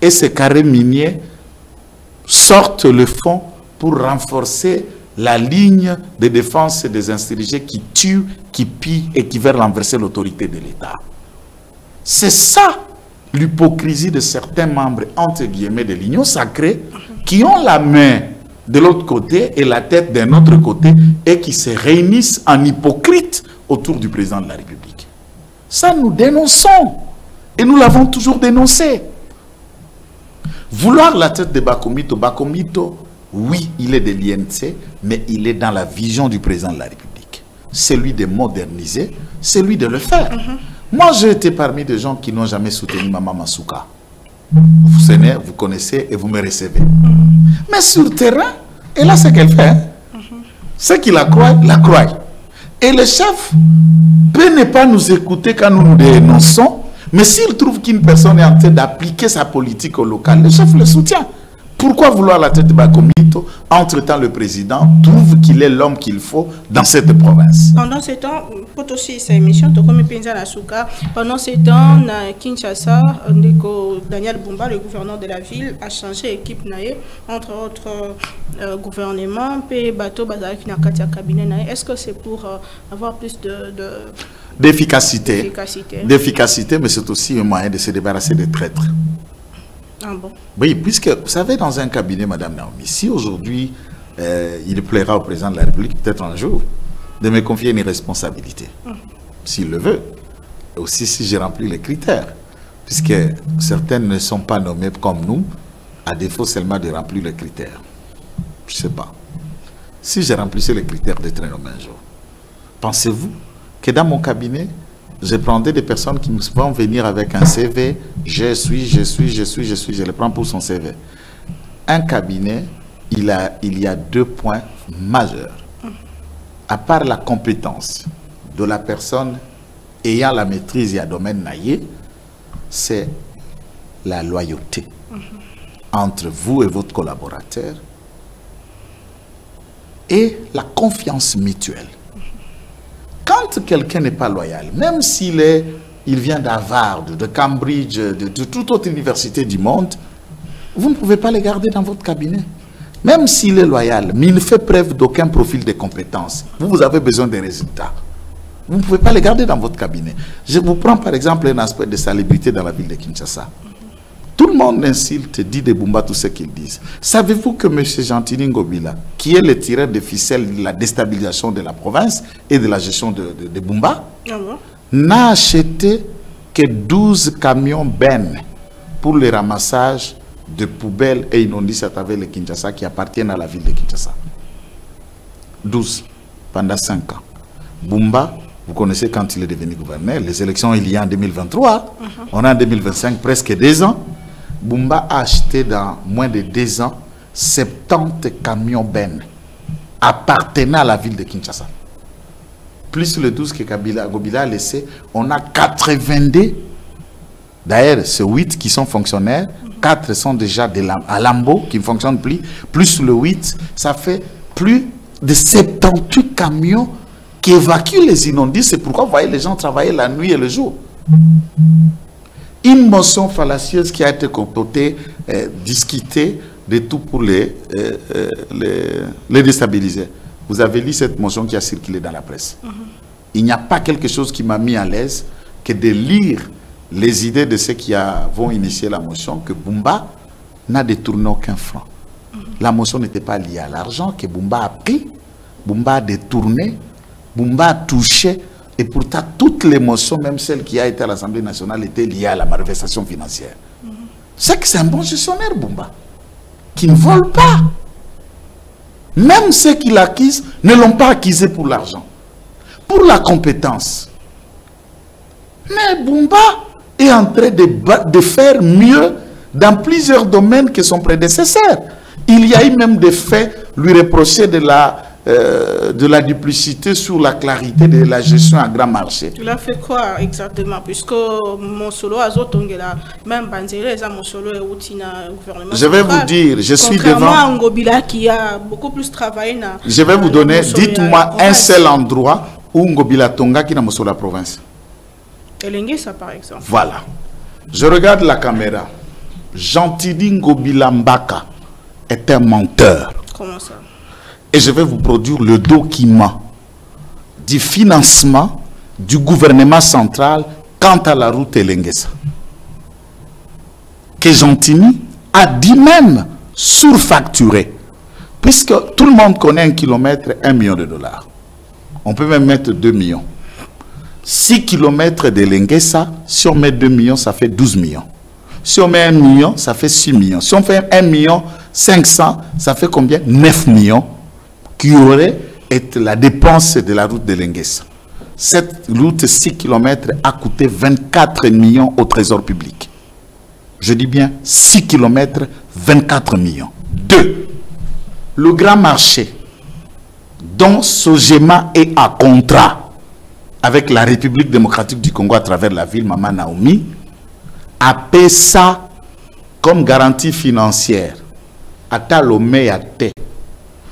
et ces carrés miniers sortent le fonds pour renforcer la ligne de défense des insurgés qui tuent, qui pillent et qui veulent renverser l'autorité de l'État. C'est ça l'hypocrisie de certains membres, entre guillemets, de l'Union sacrée, qui ont la main de l'autre côté et la tête d'un autre côté et qui se réunissent en hypocrite autour du président de la République. Ça, nous dénonçons. Et nous l'avons toujours dénoncé. Vouloir la tête de Bakomito, Bakomito, oui, il est de l'INC, mais il est dans la vision du président de la République. C'est lui de moderniser, c'est lui de le faire. Moi, j'ai été parmi des gens qui n'ont jamais soutenu Maman Masuka. vous connaissez et vous me recevez. Mais sur le terrain, et là, ce qu'elle fait, ce qu'il la croit. Et le chef peut ne pas nous écouter quand nous nous dénonçons, mais s'il trouve qu'une personne est en train d'appliquer sa politique au local, le chef le soutient. Pourquoi vouloir la tête de Bakomito? Entre-temps, le président trouve qu'il est l'homme qu'il faut dans cette province. Pendant ce temps, pour aussi cette émission, pendant ce temps, à Kinshasa, Daniel Bumba, le gouverneur de la ville, a changé l'équipe entre autres gouvernements, puis bateau bazar qui n'a qu'à cabinet. Est-ce que c'est pour avoir plus d'efficacité, mais c'est aussi un moyen de se débarrasser des traîtres. Ah bon? Oui, puisque, vous savez, dans un cabinet, Madame Naomi, si aujourd'hui, il plaira au président de la République, peut-être un jour, de me confier une responsabilité, s'il le veut, aussi si j'ai rempli les critères, puisque certaines ne sont pas nommées comme nous, à défaut seulement de remplir les critères. Je ne sais pas. Si j'ai rempli les critères d'être nommé un jour, pensez-vous que dans mon cabinet, je prendrai des personnes qui vont venir avec un CV, je les prends pour son CV. Un cabinet, il y a 2 points majeurs. À part la compétence de la personne ayant la maîtrise et un domaine naïe, c'est la loyauté entre vous et votre collaborateur et la confiance mutuelle. Quand quelqu'un n'est pas loyal, même s'il vient d'Harvard, de Cambridge, de toute autre université du monde, vous ne pouvez pas le garder dans votre cabinet. Même s'il est loyal, mais il ne fait preuve d'aucun profil de compétence, vous avez besoin des résultats. Vous ne pouvez pas le garder dans votre cabinet. Je vous prends par exemple un aspect de salubrité dans la ville de Kinshasa. Tout le monde insulte, dit de Bumba tout ce qu'ils disent. Savez-vous que M. Gentili Ngobila, qui est le tireur de ficelle de la déstabilisation de la province et de la gestion de Bumba, n'a acheté que 12 camions bennes pour le ramassage de poubelles et immondices à travers le Kinshasa qui appartiennent à la ville de Kinshasa. 12 pendant 5 ans. Bumba, vous connaissez quand il est devenu gouverneur, les élections il y a en 2023, on a en 2025 presque 2 ans. Bumba a acheté dans moins de 2 ans 70 camions bennes appartenant à la ville de Kinshasa. Plus le 12 que Ngobila a laissé, on a 82. D'ailleurs, c'est 8 qui sont fonctionnaires, 4 sont déjà à Lambo qui ne fonctionnent plus, plus le 8, ça fait plus de 78 camions qui évacuent les inondices. C'est pourquoi vous voyez les gens travailler la nuit et le jour. Une motion fallacieuse qui a été concoctée, discutée de tout pour les déstabiliser. Vous avez lu cette motion qui a circulé dans la presse. Il n'y a pas quelque chose qui m'a mis à l'aise que de lire les idées de ceux qui vont initier la motion, que Bumba n'a détourné aucun franc. La motion n'était pas liée à l'argent que Bumba a pris, Bumba a détourné, Bumba a touché. Et pourtant, toutes les motions, même celle qui a été à l'Assemblée nationale, étaient liées à la malversation financière. C'est que c'est un bon gestionnaire, Bumba, qui ne vole pas. Même ceux qui l'acquisent ne l'ont pas acquisé pour l'argent, pour la compétence. Mais Bumba est en train de faire mieux dans plusieurs domaines que son prédécesseur. Il y a eu même des faits lui reprocher de la duplicité sur la clarité de la gestion à grand marché. Il a fait quoi exactement? Puisque mon solo a zotongela, même Banzele, mon solo est outina gouvernement. Je vais vous dire, je suis devant. Ngobila qui a beaucoup plus travaillé. Je vais vous donner, dites-moi un seul endroit où Ngobila Tonga qui n'a pas la province. Elengesa par exemple. Voilà. Je regarde la caméra. Gentili Ngobila Mbaka est un menteur. Comment ça? Et je vais vous produire le document du financement du gouvernement central quant à la route Elengesa. Que Gentili a dit même surfacturé. Puisque tout le monde connaît 1 kilomètre, 1 million de dollars. On peut même mettre 2 millions. 6 kilomètres d'Elengesa, si on met 2 millions, ça fait 12 millions. Si on met 1 million, ça fait 6 millions. Si on fait 1 million 500, ça fait combien? 9 millions. Qui aurait été la dépense de la route de Elengesa. Cette route 6 km a coûté 24 millions au trésor public. Je dis bien 6 km, 24 millions. 2. Le grand marché dont Sogema est à contrat avec la République démocratique du Congo à travers la ville Mama Naomi a payé ça comme garantie financière. Ata lome ya te.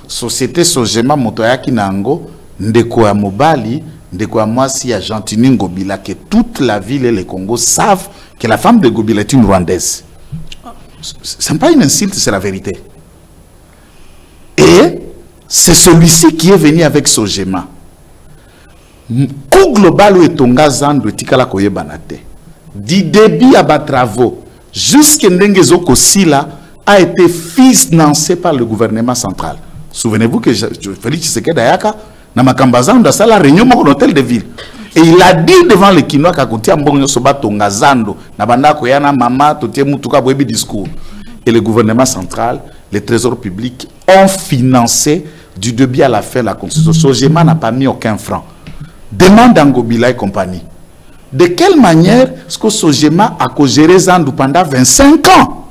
Société Sogema Motoyaki Nango, ndeko ya mobali, ndeko ya mwasi ya Gentini Ngobila, que toute la ville et le Congo savent que la femme de Ngobila est une Rwandaise. Ce n'est pas une insulte, c'est la vérité. Et c'est celui-ci qui est venu avec Sogema. Coût global est tonga zando tikala koyebanate. Du début à bas travaux jusqu'à Ndengezo Kosila a été financé par le gouvernement central. Souvenez-vous que Félix Tshisekedi Ayaka na makambazan dans la réunion dans l'hôtel de ville. Et il a dit devant les Kinois qu'à mbongo soba tonga zando na banda koyana mama totie mutuka boebi discours. Et le gouvernement central, les trésors publics ont financé du début à la fin la constitution. Sogema n'a pas mis aucun franc. Demande à Ngobila et compagnie. De quelle manière est-ce que Sogema a géré Zandu pendant 25 ans?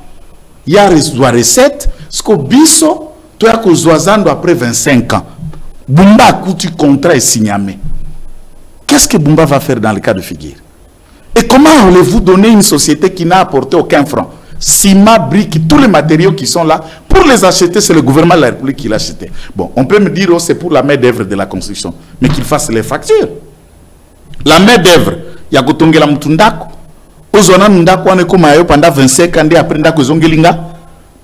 Il y a des recettes, ce que Bisso, tu as que Zandu après 25 ans. Bumba a coûté contrat et signé. Qu'est-ce que Bumba va faire dans le cas de figure? Et comment allez-vous donner une société qui n'a apporté aucun franc? Ciment, briques, tous les matériaux qui sont là, pour les acheter, c'est le gouvernement de la République qui l'a acheté. Bon, on peut me dire, oh, c'est pour la main-d'œuvre de la construction, mais qu'il fasse les factures. La main-d'œuvre, il y a Gotongela Mutundako, Ozona Mundako, on est comme pendant 25 ans, après Ndako Zongelinga,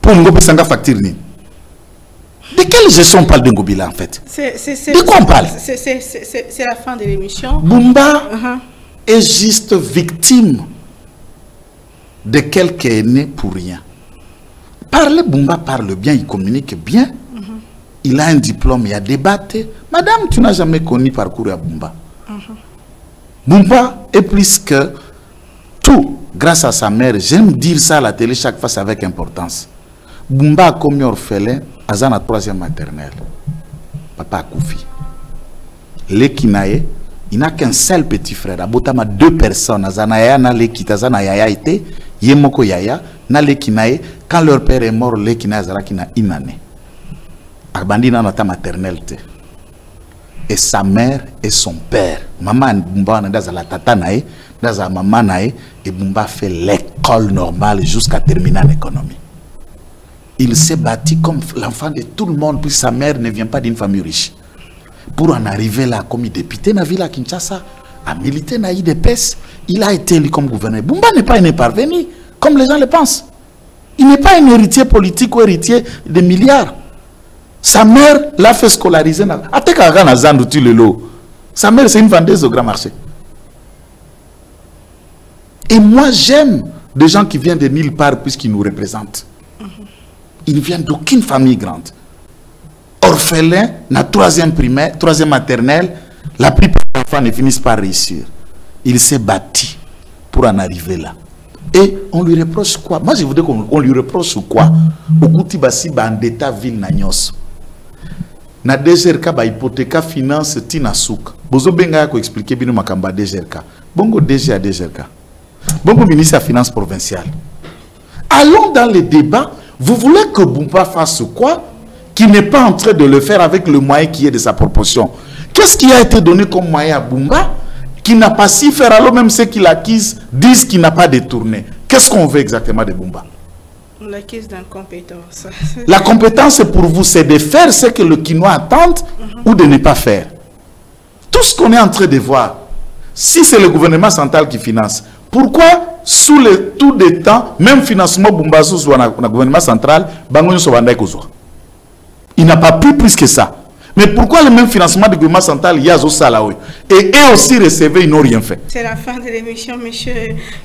pour Ngobe Sanga facture. De quelle gestion on parle de Ngobila en fait? De quoi on parle? C'est la fin de l'émission. Bumba est juste victime de quelqu'un est né pour rien. Parler, Bumba parle bien, il communique bien. Il a un diplôme, il a débattu. Madame, tu n'as jamais connu parcours à Bumba. Bumba est plus que tout, grâce à sa mère. J'aime dire ça à la télé chaque fois avec importance. Bumba a commis orphelin à la 3e maternelle. Papa a Koufi. Lekinae, il n'a qu'un seul petit frère. Abotama 2 personnes. Azanaya na lekita, Azanaya été. Yemoko Yaya, na lekinae, quand leur père est mort, lekinae Azaraki na une année. Abandi na nata maternelle. Et sa mère et son père. Maman Bumba dans la tata nae, dans la maman nae, et Bumba fait l'école normale jusqu'à terminer en économie. Il s'est bâti comme l'enfant de tout le monde, puis sa mère ne vient pas d'une famille riche. Pour en arriver là, comme député dans la ville à Kinshasa, à militer dans l'IDPS, il a été élu comme gouverneur. Bumba n'est pas un parvenu, comme les gens le pensent. Il n'est pas un héritier politique ou héritier de milliards. Sa mère l'a fait scolariser. Sa mère, c'est une vendeuse au grand marché. Et moi, j'aime des gens qui viennent de nulle part puisqu'ils nous représentent. Ils ne viennent d'aucune famille grande. Orphelin, la 3e primaire, 3e maternelle, la plupart des enfants ne finissent pas réussir. Il s'est bâti pour en arriver là. Et on lui reproche quoi? Moi, je voudrais qu'on lui reproche quoi? Au Kouti Bassi, Bandeta, ville Nanyos. Na DGRK, ba hypothéca finance Tina Souk. Bozo Benga ko expliquer bino makamba DGRK. Bongo DG à DGRK. Bongo ministre de la Finance provinciale. Allons dans les débats. Vous voulez que Bumba fasse quoi? Qui n'est pas en train de le faire avec le moyen qui est de sa proportion. Qu'est-ce qui a été donné comme moyen à Bumba qui n'a pas si faire, alors même ceux qui l'acquisent disent qu'il n'a pas détourné? Qu'est-ce qu'on veut exactement de Bumba? L'acquise d'incompétence. La compétence pour vous, c'est de faire ce que le Kinois attend ou de ne pas faire. Tout ce qu'on est en train de voir, si c'est le gouvernement central qui finance, pourquoi sous le tout des temps, même financement Bumbazo soit dans le gouvernement central, il n'a pas pris plus que ça. Mais pourquoi le même financement du gouvernement central, il y a Salaoui? Et eux aussi recevaient, ils n'ont rien fait. C'est la fin de l'émission, monsieur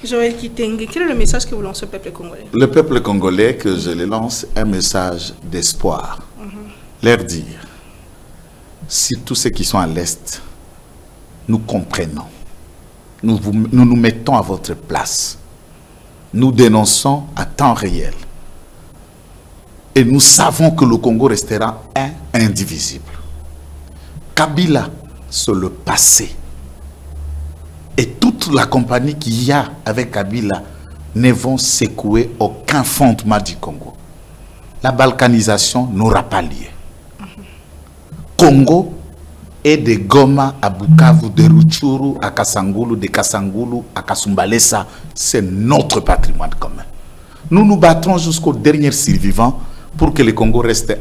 Joël Kitenge. Quel est le message que vous lancez au peuple congolais? Le peuple congolais, que je le lance, un message d'espoir. Leur dire, si tous ceux qui sont à l'Est, nous comprenons. Nous nous mettons à votre place. Nous dénonçons à temps réel. Et nous savons que le Congo restera indivisible. Kabila, c'est le passé. Et toute la compagnie qu'il y a avec Kabila ne vont secouer aucun fondement du Congo. La balkanisation n'aura pas lieu. Congo est de Goma à Bukavu, de Rutshuru à Kasangulu, de Kasangulu à Kasumbalesa. C'est notre patrimoine commun. Nous nous battrons jusqu'au dernier survivant pour que le Congo reste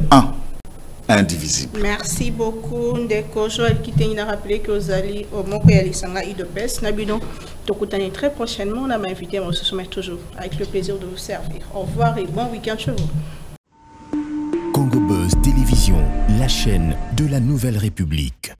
indivisible. Merci beaucoup. Ndeko Joël Kiteni a rappelé que vous allez au Moko Yalisanga IDPS. Nabino, Tokutani très prochainement. On a invité, on se soumet toujours avec le plaisir de vous servir. Au revoir et bon week-end chez vous. Congo Buzz Télévision, la chaîne de la Nouvelle République.